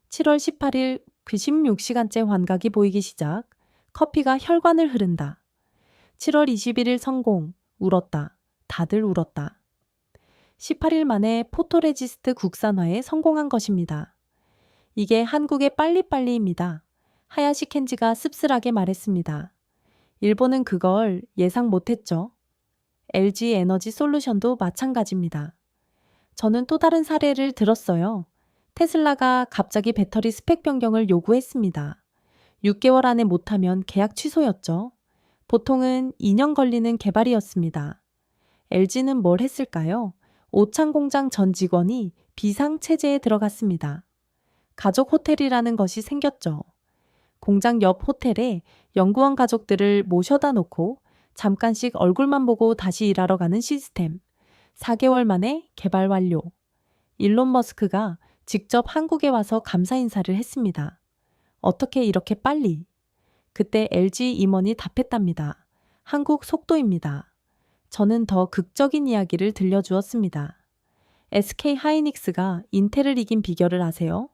7월 18일 96시간째 환각이 보이기 시작. 커피가 혈관을 흐른다. 7월 21일 성공. 울었다. 다들 울었다. 18일 만에 포토레지스트 국산화에 성공한 것입니다. 이게 한국의 빨리빨리입니다. 하야시 켄지가 씁쓸하게 말했습니다. 일본은 그걸 예상 못했죠. LG 에너지 솔루션도 마찬가지입니다. 저는 또 다른 사례를 들었어요. 테슬라가 갑자기 배터리 스펙 변경을 요구했습니다. 6개월 안에 못하면 계약 취소였죠. 보통은 2년 걸리는 개발이었습니다. LG는 뭘 했을까요? 오창 공장 전 직원이 비상체제에 들어갔습니다. 가족 호텔이라는 것이 생겼죠. 공장 옆 호텔에 연구원 가족들을 모셔다 놓고 잠깐씩 얼굴만 보고 다시 일하러 가는 시스템. 4개월 만에 개발 완료. 일론 머스크가 직접 한국에 와서 감사 인사를 했습니다. 어떻게 이렇게 빨리? 그때 LG 임원이 답했답니다. 한국 속도입니다. 저는 더 극적인 이야기를 들려주었습니다. SK 하이닉스가 인텔을 이긴 비결을 아세요?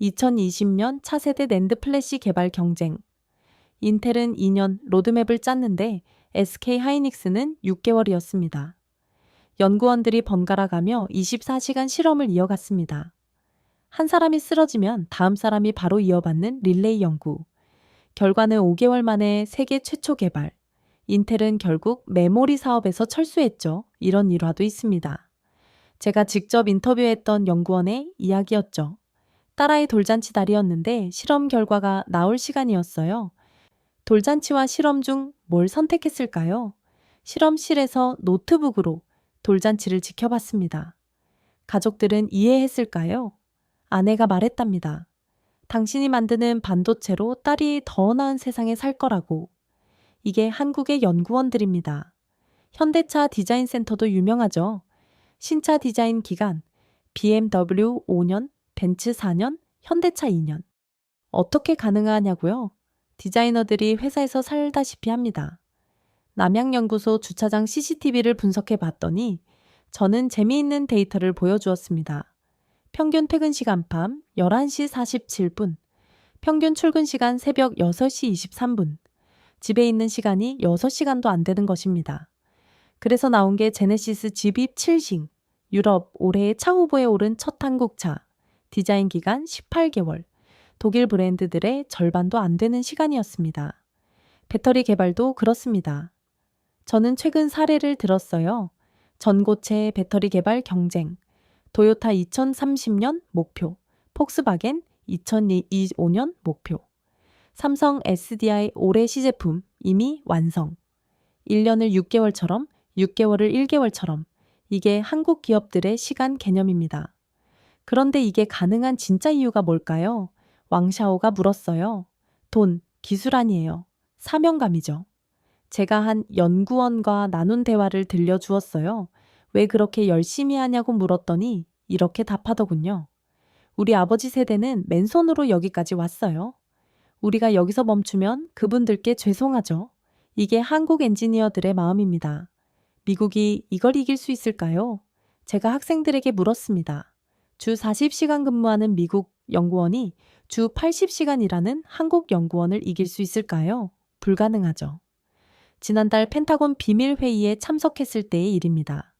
2020년 차세대 낸드 플래시 개발 경쟁. 인텔은 2년 로드맵을 짰는데 SK 하이닉스는 6개월이었습니다. 연구원들이 번갈아 가며 24시간 실험을 이어갔습니다. 한 사람이 쓰러지면 다음 사람이 바로 이어받는 릴레이 연구. 결과는 5개월 만에 세계 최초 개발. 인텔은 결국 메모리 사업에서 철수했죠. 이런 일화도 있습니다. 제가 직접 인터뷰했던 연구원의 이야기였죠. 딸아이 돌잔치 날이었는데 실험 결과가 나올 시간이었어요. 돌잔치와 실험 중 뭘 선택했을까요? 실험실에서 노트북으로 돌잔치를 지켜봤습니다. 가족들은 이해했을까요? 아내가 말했답니다. 당신이 만드는 반도체로 딸이 더 나은 세상에 살 거라고. 이게 한국의 연구원들입니다. 현대차 디자인 센터도 유명하죠. 신차 디자인 기간, BMW 5년, 벤츠 4년, 현대차 2년. 어떻게 가능하냐고요? 디자이너들이 회사에서 살다시피 합니다. 남양연구소 주차장 CCTV를 분석해 봤더니 저는 재미있는 데이터를 보여주었습니다. 평균 퇴근 시간 밤 11시 47분, 평균 출근 시간 새벽 6시 23분, 집에 있는 시간이 6시간도 안 되는 것입니다. 그래서 나온 게 제네시스 집입 7식, 유럽 올해의 차 후보에 오른 첫 한국차, 디자인 기간 18개월, 독일 브랜드들의 절반도 안 되는 시간이었습니다. 배터리 개발도 그렇습니다. 저는 최근 사례를 들었어요. 전고체 배터리 개발 경쟁, 도요타 2030년 목표, 폭스바겐 2025년 목표, 삼성 SDI 올해 시제품 이미 완성. 1년을 6개월처럼, 6개월을 1개월처럼, 이게 한국 기업들의 시간 개념입니다. 그런데 이게 가능한 진짜 이유가 뭘까요? 왕샤오가 물었어요. 돈, 기술 아니에요. 사명감이죠. 제가 한 연구원과 나눈 대화를 들려주었어요. 왜 그렇게 열심히 하냐고 물었더니 이렇게 답하더군요. 우리 아버지 세대는 맨손으로 여기까지 왔어요. 우리가 여기서 멈추면 그분들께 죄송하죠. 이게 한국 엔지니어들의 마음입니다. 미국이 이걸 이길 수 있을까요? 제가 학생들에게 물었습니다. 주 40시간 근무하는 미국 연구원이 주 80시간 일하는 한국 연구원을 이길 수 있을까요? 불가능하죠. 지난달 펜타곤 비밀회의에 참석했을 때의 일입니다.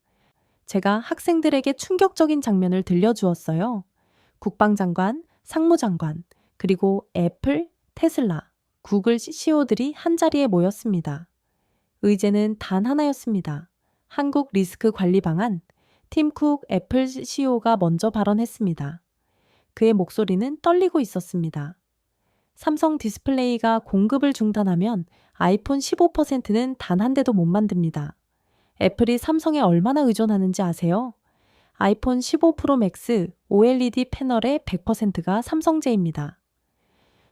제가 학생들에게 충격적인 장면을 들려주었어요. 국방장관, 상무장관, 그리고 애플, 테슬라, 구글 CEO들이 한자리에 모였습니다. 의제는 단 하나였습니다. 한국 리스크 관리 방안. 팀 쿡 애플 CEO가 먼저 발언했습니다. 그의 목소리는 떨리고 있었습니다. 삼성 디스플레이가 공급을 중단하면 아이폰 15%는 단 한 대도 못 만듭니다. 애플이 삼성에 얼마나 의존하는지 아세요? 아이폰 15 프로 맥스 OLED 패널의 100%가 삼성제입니다.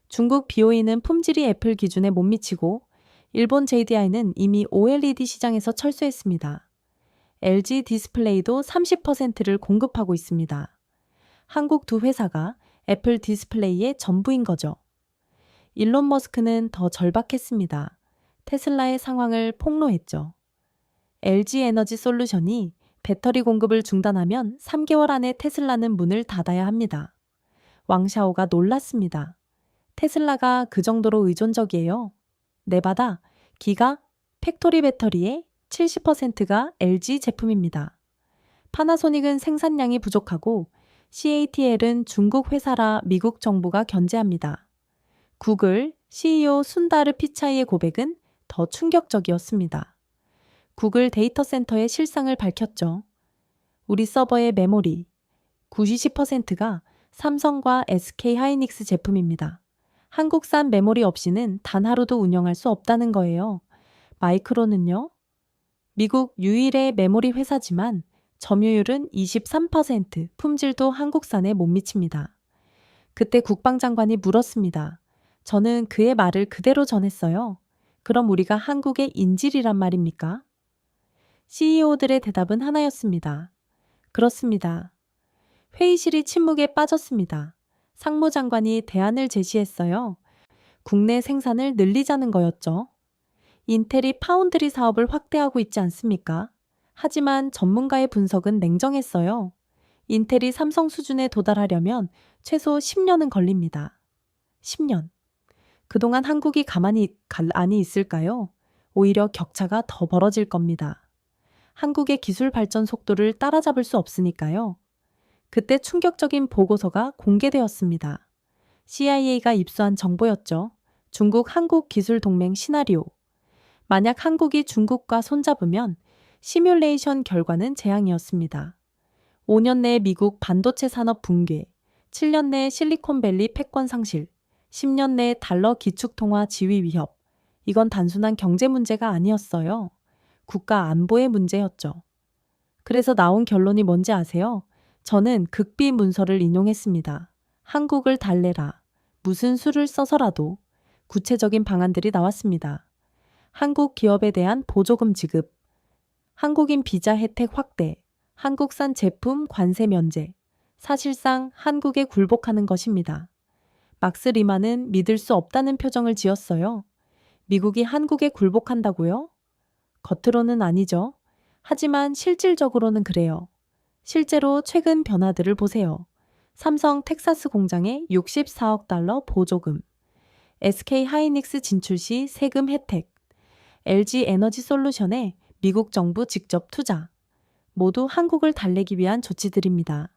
중국 BOE는 품질이 애플 기준에 못 미치고 일본 JDI는 이미 OLED 시장에서 철수했습니다. LG 디스플레이도 30%를 공급하고 있습니다. 한국 두 회사가 애플 디스플레이의 전부인 거죠. 일론 머스크는 더 절박했습니다. 테슬라의 상황을 폭로했죠. LG 에너지 솔루션이 배터리 공급을 중단하면 3개월 안에 테슬라는 문을 닫아야 합니다. 왕샤오가 놀랐습니다. 테슬라가 그 정도로 의존적이에요. 네바다, 기가, 팩토리 배터리의 70%가 LG 제품입니다. 파나소닉은 생산량이 부족하고 CATL은 중국 회사라 미국 정부가 견제합니다. 구글 CEO 순다르 피차이의 고백은 더 충격적이었습니다. 구글 데이터 센터의 실상을 밝혔죠. 우리 서버의 메모리 90%가 삼성과 SK 하이닉스 제품입니다. 한국산 메모리 없이는 단 하루도 운영할 수 없다는 거예요. 마이크론은요? 미국 유일의 메모리 회사지만 점유율은 23%, 품질도 한국산에 못 미칩니다. 그때 국방장관이 물었습니다. 저는 그의 말을 그대로 전했어요. 그럼 우리가 한국의 인질이란 말입니까? CEO들의 대답은 하나였습니다. 그렇습니다. 회의실이 침묵에 빠졌습니다. 상무장관이 대안을 제시했어요. 국내 생산을 늘리자는 거였죠. 인텔이 파운드리 사업을 확대하고 있지 않습니까? 하지만 전문가의 분석은 냉정했어요. 인텔이 삼성 수준에 도달하려면 최소 10년은 걸립니다. 10년. 그동안 한국이 가만히 있을까요? 오히려 격차가 더 벌어질 겁니다. 한국의 기술 발전 속도를 따라잡을 수 없으니까요. 그때 충격적인 보고서가 공개되었습니다. CIA가 입수한 정보였죠. 중국 한국 기술 동맹 시나리오. 만약 한국이 중국과 손잡으면 시뮬레이션 결과는 재앙이었습니다. 5년 내에 미국 반도체 산업 붕괴, 7년 내에 실리콘밸리 패권 상실, 10년 내에 달러 기축통화 지위 위협. 이건 단순한 경제 문제가 아니었어요. 국가 안보의 문제였죠. 그래서 나온 결론이 뭔지 아세요? 저는 극비 문서를 인용했습니다. 한국을 달래라. 무슨 수를 써서라도 구체적인 방안들이 나왔습니다. 한국 기업에 대한 보조금 지급, 한국인 비자 혜택 확대, 한국산 제품 관세 면제. 사실상 한국에 굴복하는 것입니다. 막스 리만은 믿을 수 없다는 표정을 지었어요. 미국이 한국에 굴복한다고요? 겉으로는 아니죠. 하지만 실질적으로는 그래요. 실제로 최근 변화들을 보세요. 삼성 텍사스 공장에 64억 달러 보조금, SK 하이닉스 진출 시 세금 혜택, LG 에너지 솔루션에 미국 정부 직접 투자. 모두 한국을 달래기 위한 조치들입니다.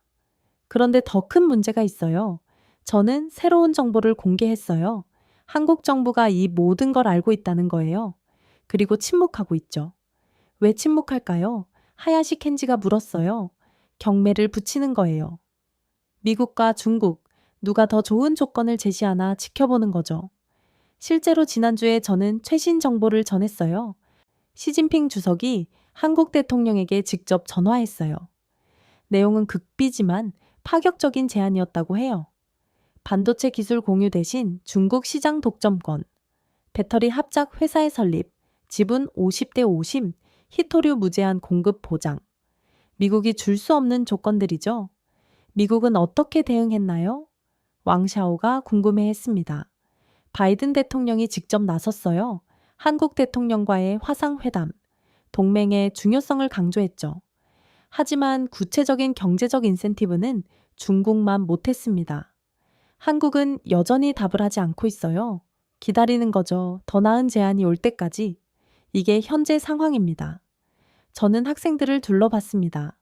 그런데 더 큰 문제가 있어요. 저는 새로운 정보를 공개했어요. 한국 정부가 이 모든 걸 알고 있다는 거예요. 그리고 침묵하고 있죠. 왜 침묵할까요? 하야시 켄지가 물었어요. 경매를 붙이는 거예요. 미국과 중국, 누가 더 좋은 조건을 제시하나 지켜보는 거죠. 실제로 지난주에 저는 최신 정보를 전했어요. 시진핑 주석이 한국 대통령에게 직접 전화했어요. 내용은 극비지만 파격적인 제안이었다고 해요. 반도체 기술 공유 대신 중국 시장 독점권, 배터리 합작 회사의 설립, 지분 50대 50, 히토류 무제한 공급 보장. 미국이 줄 수 없는 조건들이죠. 미국은 어떻게 대응했나요? 왕샤오가 궁금해했습니다. 바이든 대통령이 직접 나섰어요. 한국 대통령과의 화상회담, 동맹의 중요성을 강조했죠. 하지만 구체적인 경제적 인센티브는 중국만 못했습니다. 한국은 여전히 답을 하지 않고 있어요. 기다리는 거죠. 더 나은 제안이 올 때까지. 이게 현재 상황입니다. 저는 학생들을 둘러봤습니다.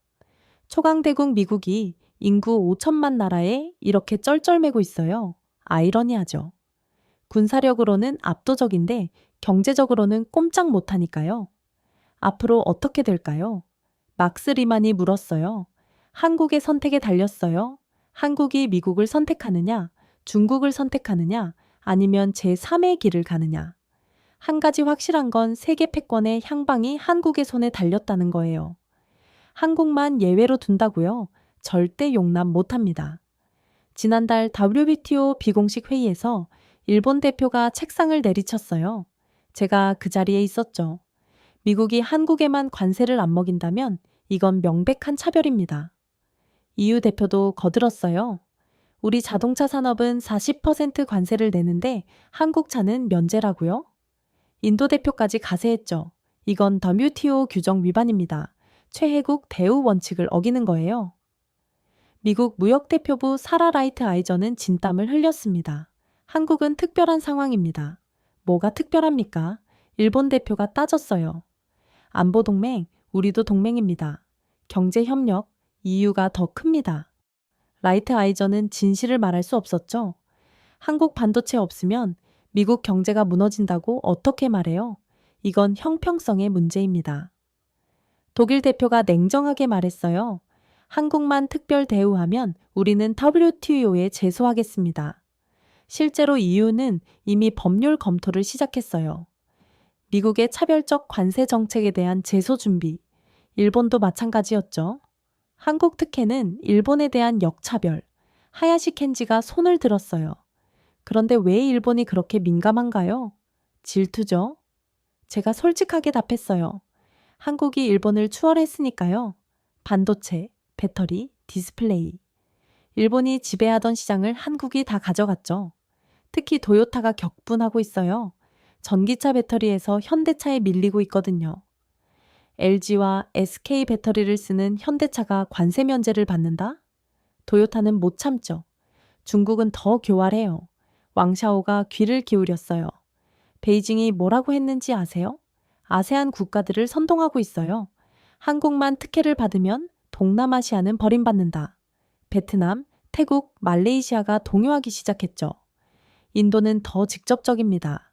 초강대국 미국이 인구 5천만 나라에 이렇게 쩔쩔매고 있어요. 아이러니하죠. 군사력으로는 압도적인데 경제적으로는 꼼짝 못하니까요. 앞으로 어떻게 될까요? 막스 리만이 물었어요. 한국의 선택에 달렸어요. 한국이 미국을 선택하느냐, 중국을 선택하느냐, 아니면 제3의 길을 가느냐. 한 가지 확실한 건 세계 패권의 향방이 한국의 손에 달렸다는 거예요. 한국만 예외로 둔다고요? 절대 용납 못합니다. 지난달 WTO 비공식 회의에서 일본 대표가 책상을 내리쳤어요. 제가 그 자리에 있었죠. 미국이 한국에만 관세를 안 먹인다면 이건 명백한 차별입니다. EU 대표도 거들었어요. 우리 자동차 산업은 40% 관세를 내는데 한국 차는 면제라고요? 인도 대표까지 가세했죠. 이건 WTO 규정 위반입니다. 최혜국 대우 원칙을 어기는 거예요. 미국 무역대표부 사라 라이트 아이저는 진땀을 흘렸습니다. 한국은 특별한 상황입니다. 뭐가 특별합니까? 일본 대표가 따졌어요. 안보동맹, 우리도 동맹입니다. 경제협력, EU가 더 큽니다. 라이트 아이저는 진실을 말할 수 없었죠. 한국 반도체 없으면 미국 경제가 무너진다고 어떻게 말해요? 이건 형평성의 문제입니다. 독일 대표가 냉정하게 말했어요. 한국만 특별 대우하면 우리는 WTO에 제소하겠습니다. 실제로 EU는 이미 법률 검토를 시작했어요. 미국의 차별적 관세 정책에 대한 제소 준비, 일본도 마찬가지였죠. 한국 특혜는 일본에 대한 역차별, 하야시 켄지가 손을 들었어요. 그런데 왜 일본이 그렇게 민감한가요? 질투죠. 제가 솔직하게 답했어요. 한국이 일본을 추월했으니까요. 반도체, 배터리, 디스플레이. 일본이 지배하던 시장을 한국이 다 가져갔죠. 특히 도요타가 격분하고 있어요. 전기차 배터리에서 현대차에 밀리고 있거든요. LG와 SK 배터리를 쓰는 현대차가 관세 면제를 받는다? 도요타는 못 참죠. 중국은 더 교활해요. 왕샤오가 귀를 기울였어요. 베이징이 뭐라고 했는지 아세요? 아세안 국가들을 선동하고 있어요. 한국만 특혜를 받으면 동남아시아는 버림받는다. 베트남, 태국, 말레이시아가 동요하기 시작했죠. 인도는 더 직접적입니다.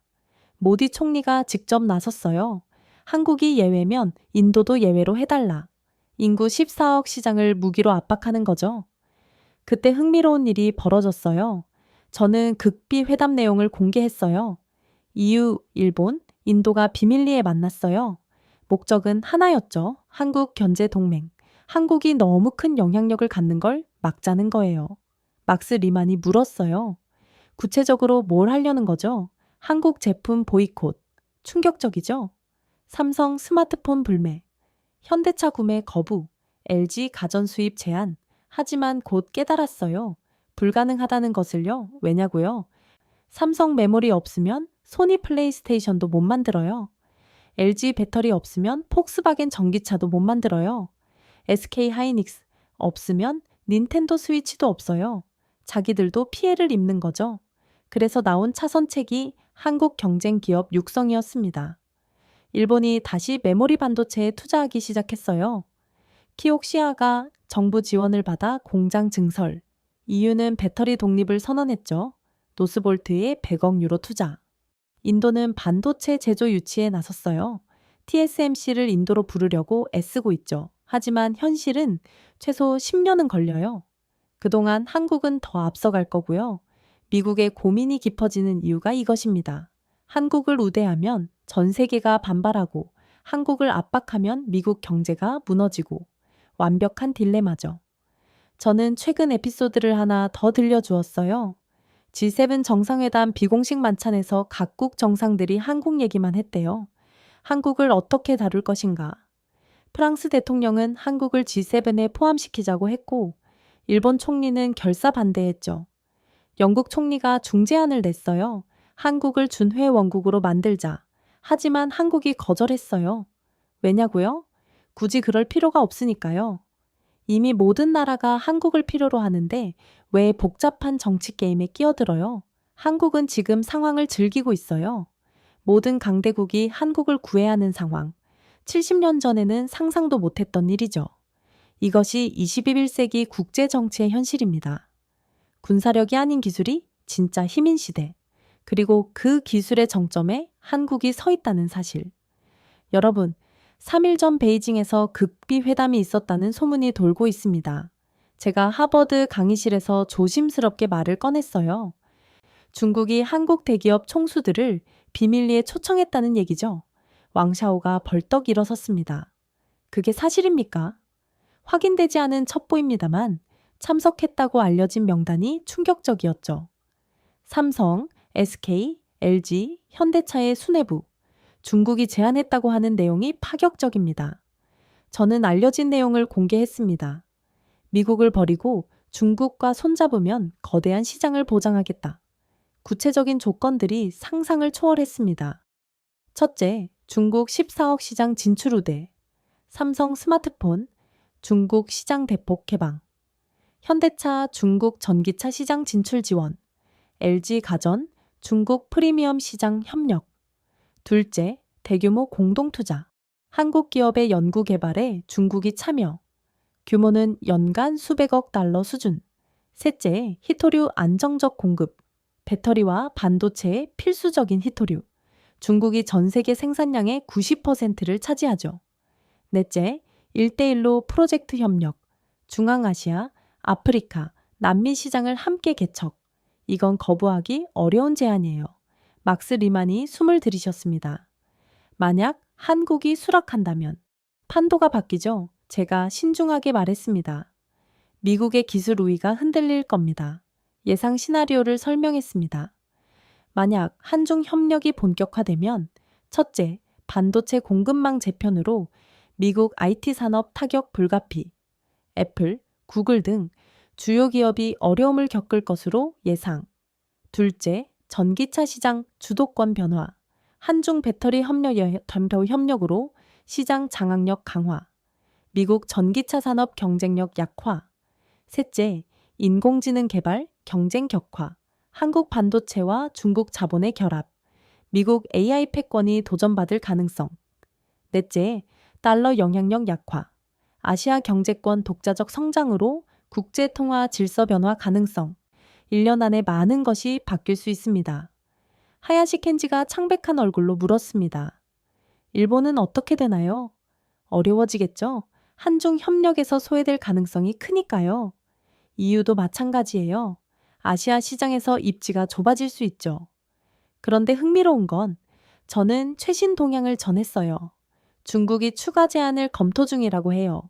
모디 총리가 직접 나섰어요. 한국이 예외면 인도도 예외로 해달라. 인구 14억 시장을 무기로 압박하는 거죠. 그때 흥미로운 일이 벌어졌어요. 저는 극비 회담 내용을 공개했어요. EU, 일본, 인도가 비밀리에 만났어요. 목적은 하나였죠. 한국 견제 동맹. 한국이 너무 큰 영향력을 갖는 걸 막자는 거예요. 막스 리만이 물었어요. 구체적으로 뭘 하려는 거죠? 한국 제품 보이콧. 충격적이죠? 삼성 스마트폰 불매. 현대차 구매 거부. LG 가전 수입 제한. 하지만 곧 깨달았어요. 불가능하다는 것을요. 왜냐고요? 삼성 메모리 없으면 소니 플레이스테이션도 못 만들어요. LG 배터리 없으면 폭스바겐 전기차도 못 만들어요. SK 하이닉스 없으면 닌텐도 스위치도 없어요. 자기들도 피해를 입는 거죠. 그래서 나온 차선책이 한국 경쟁 기업 육성이었습니다. 일본이 다시 메모리 반도체에 투자하기 시작했어요. 키옥시아가 정부 지원을 받아 공장 증설. EU는 배터리 독립을 선언했죠. 노스볼트의 100억 유로 투자. 인도는 반도체 제조 유치에 나섰어요. TSMC를 인도로 부르려고 애쓰고 있죠. 하지만 현실은 최소 10년은 걸려요. 그동안 한국은 더 앞서갈 거고요. 미국의 고민이 깊어지는 이유가 이것입니다. 한국을 우대하면 전 세계가 반발하고 한국을 압박하면 미국 경제가 무너지고 완벽한 딜레마죠. 저는 최근 에피소드를 하나 더 들려주었어요. G7 정상회담 비공식 만찬에서 각국 정상들이 한국 얘기만 했대요. 한국을 어떻게 다룰 것인가. 프랑스 대통령은 한국을 G7에 포함시키자고 했고, 일본 총리는 결사 반대했죠. 영국 총리가 중재안을 냈어요. 한국을 준회 원국으로 만들자. 하지만 한국이 거절했어요. 왜냐고요? 굳이 그럴 필요가 없으니까요. 이미 모든 나라가 한국을 필요로 하는데 왜 복잡한 정치 게임에 끼어들어요? 한국은 지금 상황을 즐기고 있어요. 모든 강대국이 한국을 구애하는 상황. 70년 전에는 상상도 못했던 일이죠. 이것이 21세기 국제 정치의 현실입니다. 군사력이 아닌 기술이 진짜 힘인 시대. 그리고 그 기술의 정점에 한국이 서 있다는 사실. 여러분, 3일 전 베이징에서 극비 회담이 있었다는 소문이 돌고 있습니다. 제가 하버드 강의실에서 조심스럽게 말을 꺼냈어요. 중국이 한국 대기업 총수들을 비밀리에 초청했다는 얘기죠. 왕샤오가 벌떡 일어섰습니다. 그게 사실입니까? 확인되지 않은 첩보입니다만 참석했다고 알려진 명단이 충격적이었죠. 삼성, SK, LG, 현대차의 수뇌부, 중국이 제안했다고 하는 내용이 파격적입니다. 저는 알려진 내용을 공개했습니다. 미국을 버리고 중국과 손잡으면 거대한 시장을 보장하겠다. 구체적인 조건들이 상상을 초월했습니다. 첫째, 중국 14억 시장 진출 우대. 삼성 스마트폰, 중국 시장 대폭 개방. 현대차 중국 전기차 시장 진출 지원. LG 가전, 중국 프리미엄 시장 협력. 둘째, 대규모 공동투자. 한국 기업의 연구 개발에 중국이 참여. 규모는 연간 수백억 달러 수준. 셋째, 희토류 안정적 공급. 배터리와 반도체의 필수적인 희토류. 중국이 전 세계 생산량의 90%를 차지하죠. 넷째, 1대1로 프로젝트 협력. 중앙아시아, 아프리카, 남미 시장을 함께 개척. 이건 거부하기 어려운 제안이에요. 막스 리만이 숨을 들이셨습니다. 만약 한국이 수락한다면 판도가 바뀌죠. 제가 신중하게 말했습니다. 미국의 기술 우위가 흔들릴 겁니다. 예상 시나리오를 설명했습니다. 만약 한중 협력이 본격화되면 첫째, 반도체 공급망 재편으로 미국 IT 산업 타격 불가피, 애플, 구글 등 주요 기업이 어려움을 겪을 것으로 예상. 둘째, 전기차 시장 주도권 변화. 한중 배터리 협력으로 시장 장악력 강화. 미국 전기차 산업 경쟁력 약화. 셋째, 인공지능 개발, 경쟁 격화. 한국 반도체와 중국 자본의 결합. 미국 AI 패권이 도전받을 가능성. 넷째, 달러 영향력 약화. 아시아 경제권 독자적 성장으로 국제 통화 질서 변화 가능성. 1년 안에 많은 것이 바뀔 수 있습니다. 하야시 켄지가 창백한 얼굴로 물었습니다. 일본은 어떻게 되나요? 어려워지겠죠? 한중 협력에서 소외될 가능성이 크니까요. EU도 마찬가지예요. 아시아 시장에서 입지가 좁아질 수 있죠. 그런데 흥미로운 건 저는 최신 동향을 전했어요. 중국이 추가 제한을 검토 중이라고 해요.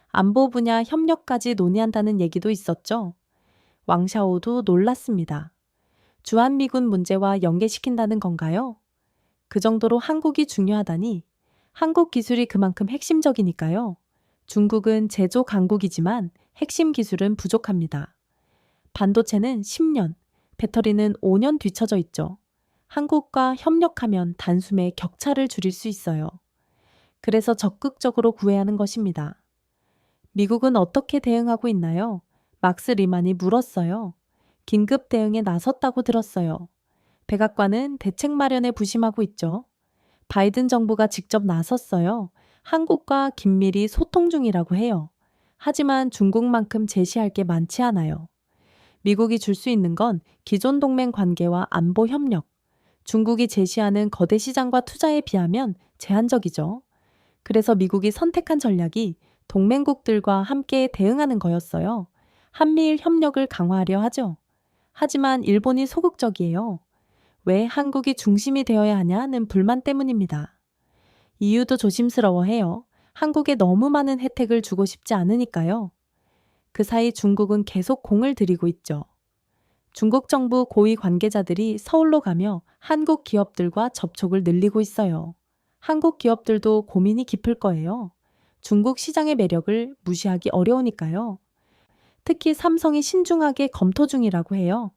안보 분야 협력까지 논의한다는 얘기도 있었죠. 왕샤오도 놀랐습니다. 주한미군 문제와 연계시킨다는 건가요? 그 정도로 한국이 중요하다니 한국 기술이 그만큼 핵심적이니까요. 중국은 제조 강국이지만 핵심 기술은 부족합니다. 반도체는 10년, 배터리는 5년 뒤처져 있죠. 한국과 협력하면 단숨에 격차를 줄일 수 있어요. 그래서 적극적으로 구애하는 것입니다. 미국은 어떻게 대응하고 있나요? 막스 리만이 물었어요. 긴급 대응에 나섰다고 들었어요. 백악관은 대책 마련에 부심하고 있죠. 바이든 정부가 직접 나섰어요. 한국과 긴밀히 소통 중이라고 해요. 하지만 중국만큼 제시할 게 많지 않아요. 미국이 줄 수 있는 건 기존 동맹 관계와 안보 협력. 중국이 제시하는 거대 시장과 투자에 비하면 제한적이죠. 그래서 미국이 선택한 전략이 동맹국들과 함께 대응하는 거였어요. 한미일 협력을 강화하려 하죠. 하지만 일본이 소극적이에요. 왜 한국이 중심이 되어야 하냐는 불만 때문입니다. 이유도 조심스러워해요. 한국에 너무 많은 혜택을 주고 싶지 않으니까요. 그 사이 중국은 계속 공을 들이고 있죠. 중국 정부 고위 관계자들이 서울로 가며 한국 기업들과 접촉을 늘리고 있어요. 한국 기업들도 고민이 깊을 거예요. 중국 시장의 매력을 무시하기 어려우니까요. 특히 삼성이 신중하게 검토 중이라고 해요.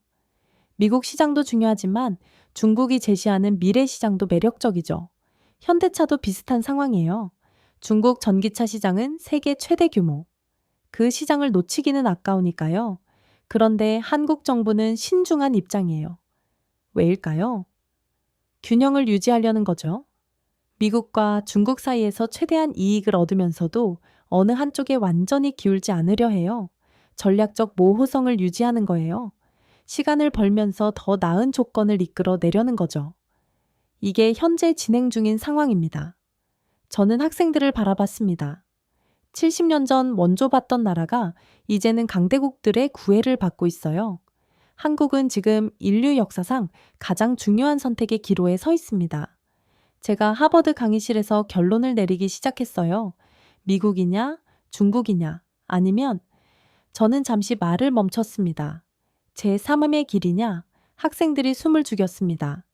미국 시장도 중요하지만 중국이 제시하는 미래 시장도 매력적이죠. 현대차도 비슷한 상황이에요. 중국 전기차 시장은 세계 최대 규모. 그 시장을 놓치기는 아까우니까요. 그런데 한국 정부는 신중한 입장이에요. 왜일까요? 균형을 유지하려는 거죠. 미국과 중국 사이에서 최대한 이익을 얻으면서도 어느 한쪽에 완전히 기울지 않으려 해요. 전략적 모호성을 유지하는 거예요. 시간을 벌면서 더 나은 조건을 이끌어 내려는 거죠. 이게 현재 진행 중인 상황입니다. 저는 학생들을 바라봤습니다. 70년 전 원조 받던 나라가 이제는 강대국들의 구애를 받고 있어요. 한국은 지금 인류 역사상 가장 중요한 선택의 기로에 서 있습니다. 제가 하버드 강의실에서 결론을 내리기 시작했어요. 미국이냐, 중국이냐, 아니면 저는 잠시 말을 멈췄습니다. 제3음의 길이냐? 학생들이 숨을 죽였습니다.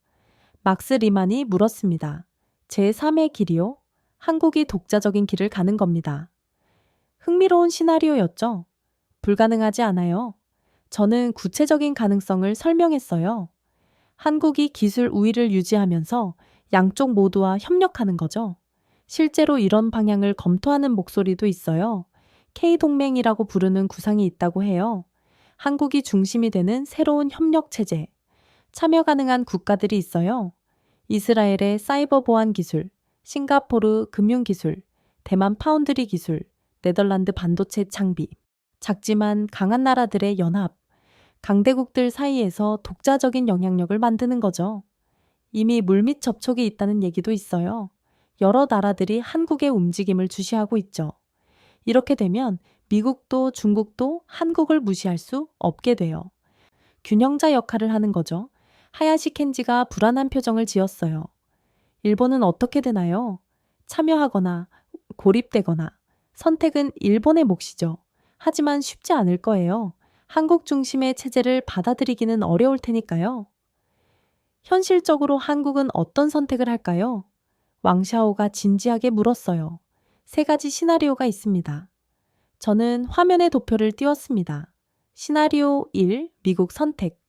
막스 리만이 물었습니다. 제3의 길이요? 한국이 독자적인 길을 가는 겁니다. 흥미로운 시나리오였죠. 불가능하지 않아요. 저는 구체적인 가능성을 설명했어요. 한국이 기술 우위를 유지하면서 양쪽 모두와 협력하는 거죠. 실제로 이런 방향을 검토하는 목소리도 있어요. K동맹이라고 부르는 구상이 있다고 해요. 한국이 중심이 되는 새로운 협력 체제. 참여 가능한 국가들이 있어요. 이스라엘의 사이버 보안 기술, 싱가포르 금융 기술, 대만 파운드리 기술, 네덜란드 반도체 장비. 작지만 강한 나라들의 연합, 강대국들 사이에서 독자적인 영향력을 만드는 거죠. 이미 물밑 접촉이 있다는 얘기도 있어요. 여러 나라들이 한국의 움직임을 주시하고 있죠. 이렇게 되면 미국도 중국도 한국을 무시할 수 없게 돼요. 균형자 역할을 하는 거죠. 하야시 켄지가 불안한 표정을 지었어요. 일본은 어떻게 되나요? 참여하거나 고립되거나 선택은 일본의 몫이죠. 하지만 쉽지 않을 거예요. 한국 중심의 체제를 받아들이기는 어려울 테니까요. 현실적으로 한국은 어떤 선택을 할까요? 왕샤오가 진지하게 물었어요. 3가지 시나리오가 있습니다. 저는 화면에 도표를 띄웠습니다. 시나리오 1, 미국 선택.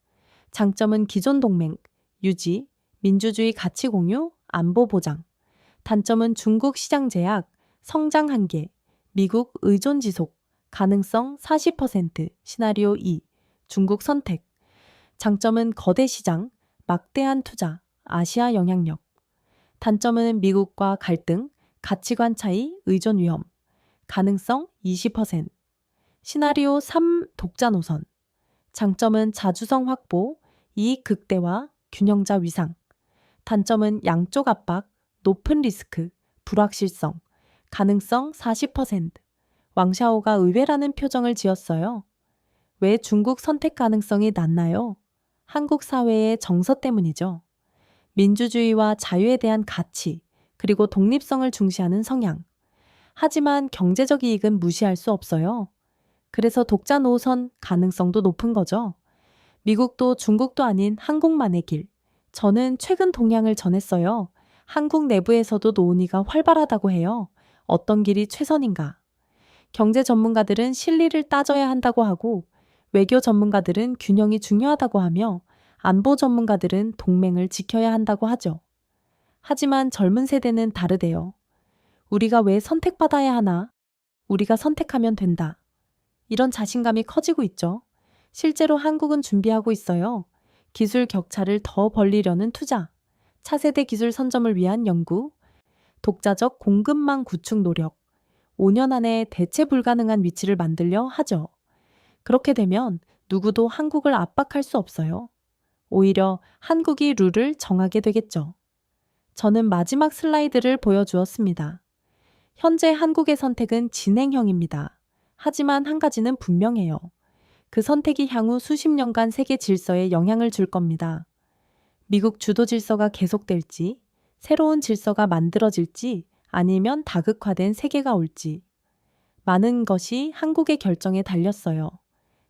장점은 기존 동맹, 유지, 민주주의 가치 공유, 안보 보장. 단점은 중국 시장 제약, 성장 한계, 미국 의존 지속, 가능성 40%, 시나리오 2, 중국 선택. 장점은 거대 시장, 막대한 투자, 아시아 영향력. 단점은 미국과 갈등, 가치관 차이, 의존 위험. 가능성 20%. 시나리오 3, 독자 노선. 장점은 자주성 확보, 이익 극대화, 균형자 위상. 단점은 양쪽 압박, 높은 리스크, 불확실성. 가능성 40%. 왕샤오가 의외라는 표정을 지었어요. 왜 중국 선택 가능성이 낮나요? 한국 사회의 정서 때문이죠. 민주주의와 자유에 대한 가치, 그리고 독립성을 중시하는 성향. 하지만 경제적 이익은 무시할 수 없어요. 그래서 독자 노선 가능성도 높은 거죠. 미국도 중국도 아닌 한국만의 길. 저는 최근 동향을 전했어요. 한국 내부에서도 논의가 활발하다고 해요. 어떤 길이 최선인가? 경제 전문가들은 실리를 따져야 한다고 하고, 외교 전문가들은 균형이 중요하다고 하며, 안보 전문가들은 동맹을 지켜야 한다고 하죠. 하지만 젊은 세대는 다르대요. 우리가 왜 선택받아야 하나? 우리가 선택하면 된다. 이런 자신감이 커지고 있죠. 실제로 한국은 준비하고 있어요. 기술 격차를 더 벌리려는 투자, 차세대 기술 선점을 위한 연구, 독자적 공급망 구축 노력, 5년 안에 대체 불가능한 위치를 만들려 하죠. 그렇게 되면 누구도 한국을 압박할 수 없어요. 오히려 한국이 룰을 정하게 되겠죠. 저는 마지막 슬라이드를 보여주었습니다. 현재 한국의 선택은 진행형입니다. 하지만 한 가지는 분명해요. 그 선택이 향후 수십 년간 세계 질서에 영향을 줄 겁니다. 미국 주도 질서가 계속될지, 새로운 질서가 만들어질지, 아니면 다극화된 세계가 올지. 많은 것이 한국의 결정에 달렸어요.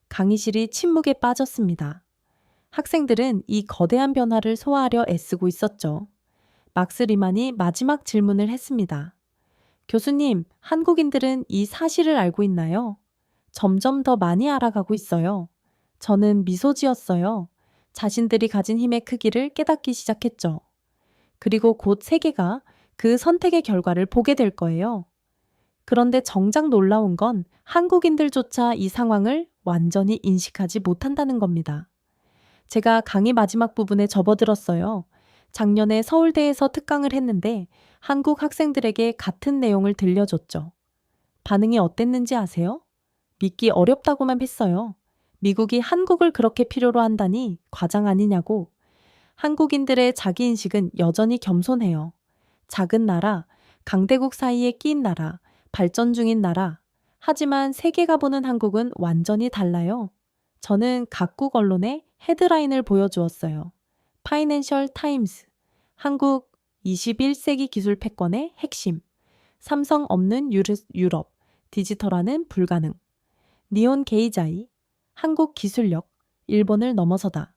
강의실이 침묵에 빠졌습니다. 학생들은 이 거대한 변화를 소화하려 애쓰고 있었죠. 막스 리만이 마지막 질문을 했습니다. 교수님, 한국인들은 이 사실을 알고 있나요? 점점 더 많이 알아가고 있어요. 저는 미소 지었어요. 자신들이 가진 힘의 크기를 깨닫기 시작했죠. 그리고 곧 세계가 그 선택의 결과를 보게 될 거예요. 그런데 정작 놀라운 건 한국인들조차 이 상황을 완전히 인식하지 못한다는 겁니다. 제가 강의 마지막 부분에 접어들었어요. 작년에 서울대에서 특강을 했는데 한국 학생들에게 같은 내용을 들려줬죠. 반응이 어땠는지 아세요? 믿기 어렵다고만 했어요. 미국이 한국을 그렇게 필요로 한다니 과장 아니냐고. 한국인들의 자기인식은 여전히 겸손해요. 작은 나라, 강대국 사이에 끼인 나라, 발전 중인 나라. 하지만 세계가 보는 한국은 완전히 달라요. 저는 각국 언론의 헤드라인을 보여주었어요. 파이낸셜 타임스, 한국 21세기 기술 패권의 핵심, 삼성 없는 유럽, 디지털화는 불가능, 니온 게이자이, 한국 기술력, 일본을 넘어서다,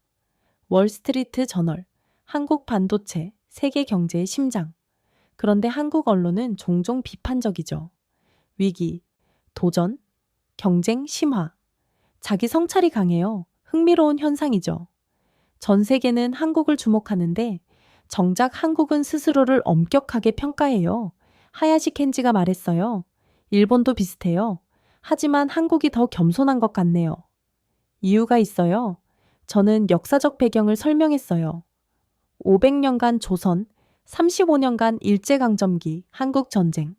월스트리트 저널, 한국 반도체, 세계 경제의 심장. 그런데 한국 언론은 종종 비판적이죠. 위기, 도전, 경쟁 심화. 자기 성찰이 강해요. 흥미로운 현상이죠. 전 세계는 한국을 주목하는데 정작 한국은 스스로를 엄격하게 평가해요. 하야시 켄지가 말했어요. 일본도 비슷해요. 하지만 한국이 더 겸손한 것 같네요. 이유가 있어요. 저는 역사적 배경을 설명했어요. 500년간 조선, 35년간 일제강점기, 한국전쟁.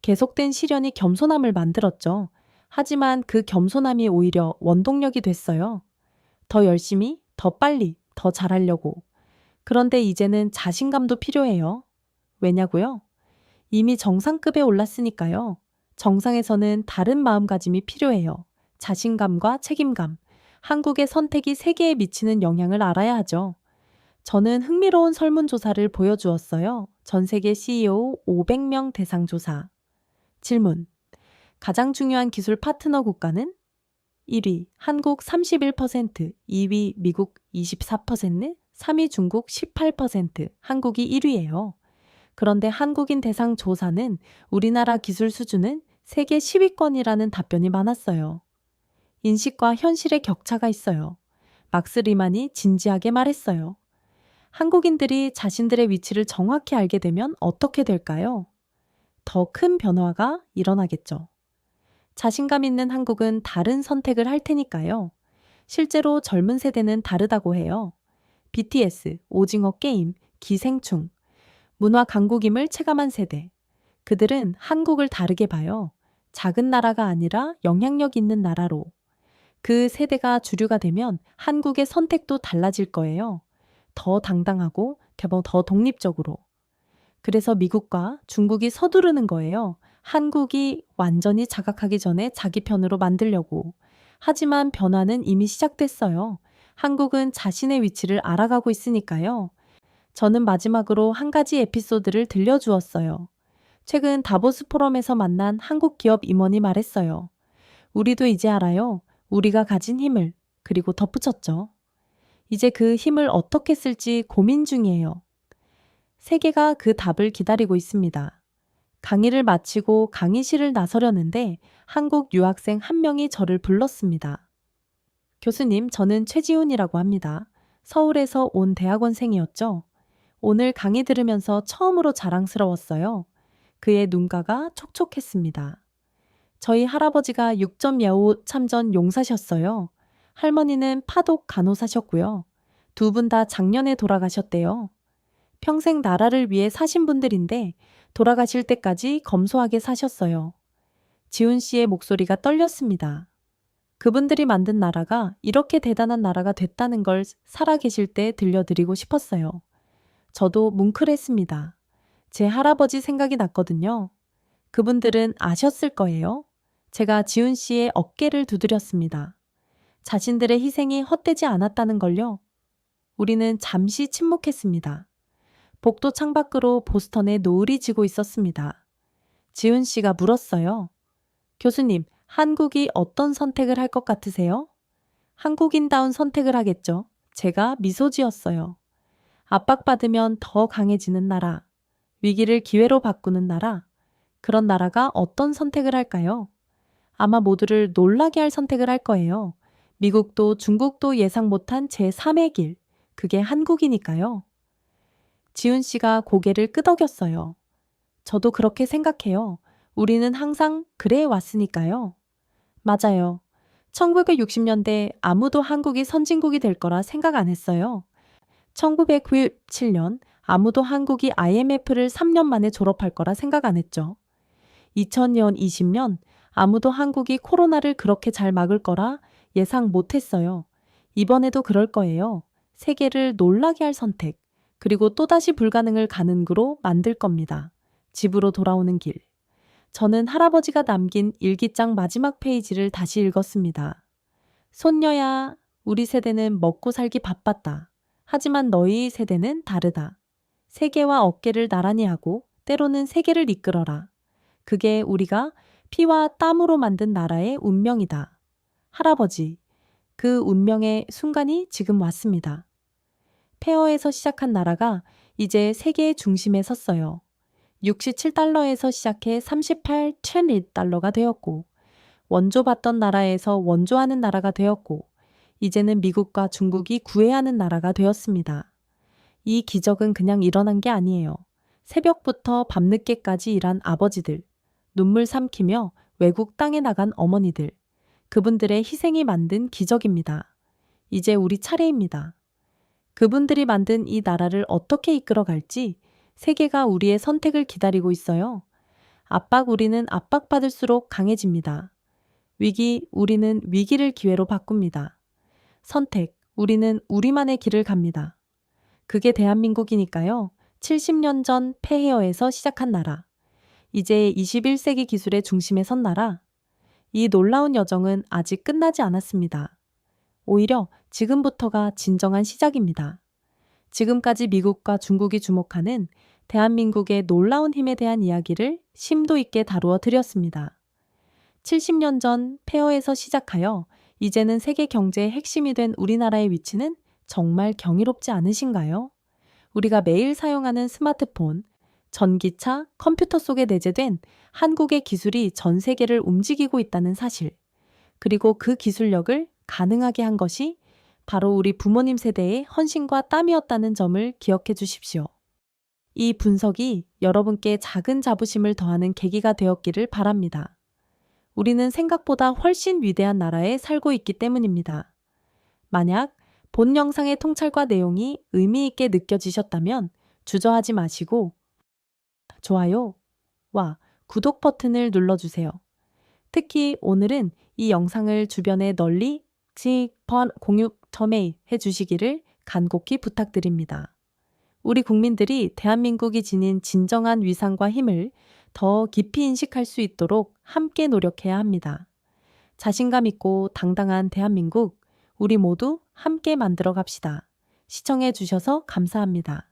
계속된 시련이 겸손함을 만들었죠. 하지만 그 겸손함이 오히려 원동력이 됐어요. 더 열심히, 더 빨리, 더 잘하려고. 그런데 이제는 자신감도 필요해요. 왜냐고요? 이미 정상급에 올랐으니까요. 정상에서는 다른 마음가짐이 필요해요. 자신감과 책임감. 한국의 선택이 세계에 미치는 영향을 알아야 하죠. 저는 흥미로운 설문조사를 보여주었어요. 전 세계 CEO 500명 대상 조사. 질문. 가장 중요한 기술 파트너 국가는? 1위 한국 31%, 2위 미국 24%, 3위 중국 18%, 한국이 1위예요. 그런데 한국인 대상 조사는 우리나라 기술 수준은 세계 10위권이라는 답변이 많았어요. 인식과 현실의 격차가 있어요. 막스 리만이 진지하게 말했어요. 한국인들이 자신들의 위치를 정확히 알게 되면 어떻게 될까요? 더 큰 변화가 일어나겠죠. 자신감 있는 한국은 다른 선택을 할 테니까요. 실제로 젊은 세대는 다르다고 해요. BTS, 오징어 게임, 기생충, 문화 강국임을 체감한 세대. 그들은 한국을 다르게 봐요. 작은 나라가 아니라 영향력 있는 나라로. 그 세대가 주류가 되면 한국의 선택도 달라질 거예요. 더 당당하고 더 독립적으로. 그래서 미국과 중국이 서두르는 거예요. 한국이 완전히 자각하기 전에 자기 편으로 만들려고. 하지만 변화는 이미 시작됐어요. 한국은 자신의 위치를 알아가고 있으니까요. 저는 마지막으로 한 가지 에피소드를 들려주었어요. 최근 다보스 포럼에서 만난 한국 기업 임원이 말했어요. 우리도 이제 알아요. 우리가 가진 힘을. 그리고 덧붙였죠. 이제 그 힘을 어떻게 쓸지 고민 중이에요. 세계가 그 답을 기다리고 있습니다. 강의를 마치고 강의실을 나서려는데 한국 유학생 한 명이 저를 불렀습니다. 교수님, 저는 최지훈이라고 합니다. 서울에서 온 대학원생이었죠. 오늘 강의 들으면서 처음으로 자랑스러웠어요. 그의 눈가가 촉촉했습니다. 저희 할아버지가 6.25 참전 용사셨어요. 할머니는 파독 간호사셨고요. 두 분 다 작년에 돌아가셨대요. 평생 나라를 위해 사신 분들인데 돌아가실 때까지 검소하게 사셨어요. 지훈 씨의 목소리가 떨렸습니다. 그분들이 만든 나라가 이렇게 대단한 나라가 됐다는 걸 살아계실 때 들려드리고 싶었어요. 저도 뭉클했습니다. 제 할아버지 생각이 났거든요. 그분들은 아셨을 거예요. 제가 지훈 씨의 어깨를 두드렸습니다. 자신들의 희생이 헛되지 않았다는 걸요. 우리는 잠시 침묵했습니다. 복도 창밖으로 보스턴에 노을이 지고 있었습니다. 지훈 씨가 물었어요. 교수님, 한국이 어떤 선택을 할 것 같으세요? 한국인다운 선택을 하겠죠. 제가 미소 지었어요. 압박받으면 더 강해지는 나라, 위기를 기회로 바꾸는 나라, 그런 나라가 어떤 선택을 할까요? 아마 모두를 놀라게 할 선택을 할 거예요. 미국도 중국도 예상 못한 제3의 길, 그게 한국이니까요. 지훈 씨가 고개를 끄덕였어요. 저도 그렇게 생각해요. 우리는 항상 그래 왔으니까요. 맞아요. 1960년대 아무도 한국이 선진국이 될 거라 생각 안 했어요. 1997년 아무도 한국이 IMF를 3년 만에 졸업할 거라 생각 안 했죠. 2000년, 20년 아무도 한국이 코로나를 그렇게 잘 막을 거라 예상 못 했어요. 이번에도 그럴 거예요. 세계를 놀라게 할 선택, 그리고 또다시 불가능을 가능으로 만들 겁니다. 집으로 돌아오는 길. 저는 할아버지가 남긴 일기장 마지막 페이지를 다시 읽었습니다. 손녀야, 우리 세대는 먹고 살기 바빴다. 하지만 너희 세대는 다르다. 세계와 어깨를 나란히 하고 때로는 세계를 이끌어라. 그게 우리가 피와 땀으로 만든 나라의 운명이다. 할아버지, 그 운명의 순간이 지금 왔습니다. 폐허에서 시작한 나라가 이제 세계의 중심에 섰어요. 67달러에서 시작해 38트릴리언 달러가 되었고, 원조받던 나라에서 원조하는 나라가 되었고, 이제는 미국과 중국이 구애하는 나라가 되었습니다. 이 기적은 그냥 일어난 게 아니에요. 새벽부터 밤늦게까지 일한 아버지들, 눈물 삼키며 외국 땅에 나간 어머니들, 그분들의 희생이 만든 기적입니다. 이제 우리 차례입니다. 그분들이 만든 이 나라를 어떻게 이끌어갈지 세계가 우리의 선택을 기다리고 있어요. 우리는 압박받을수록 강해집니다. 위기, 우리는 위기를 기회로 바꿉니다. 선택, 우리는 우리만의 길을 갑니다. 그게 대한민국이니까요. 70년 전 폐해어에서 시작한 나라. 이제 21세기 기술의 중심에 선 나라. 이 놀라운 여정은 아직 끝나지 않았습니다. 오히려 지금부터가 진정한 시작입니다. 지금까지 미국과 중국이 주목하는 대한민국의 놀라운 힘에 대한 이야기를 심도 있게 다루어 드렸습니다. 70년 전 폐허에서 시작하여 이제는 세계 경제의 핵심이 된 우리나라의 위치는 정말 경이롭지 않으신가요? 우리가 매일 사용하는 스마트폰, 전기차, 컴퓨터 속에 내재된 한국의 기술이 전 세계를 움직이고 있다는 사실, 그리고 그 기술력을 가능하게 한 것이 바로 우리 부모님 세대의 헌신과 땀이었다는 점을 기억해 주십시오. 이 분석이 여러분께 작은 자부심을 더하는 계기가 되었기를 바랍니다. 우리는 생각보다 훨씬 위대한 나라에 살고 있기 때문입니다. 만약 본 영상의 통찰과 내용이 의미 있게 느껴지셨다면 주저하지 마시고 좋아요와 구독 버튼을 눌러주세요. 특히 오늘은 이 영상을 주변에 널리 공유, 해 주시기를 간곡히 부탁드립니다. 우리 국민들이 대한민국이 지닌 진정한 위상과 힘을 더 깊이 인식할 수 있도록 함께 노력해야 합니다. 자신감 있고 당당한 대한민국, 우리 모두 함께 만들어 갑시다. 시청해 주셔서 감사합니다.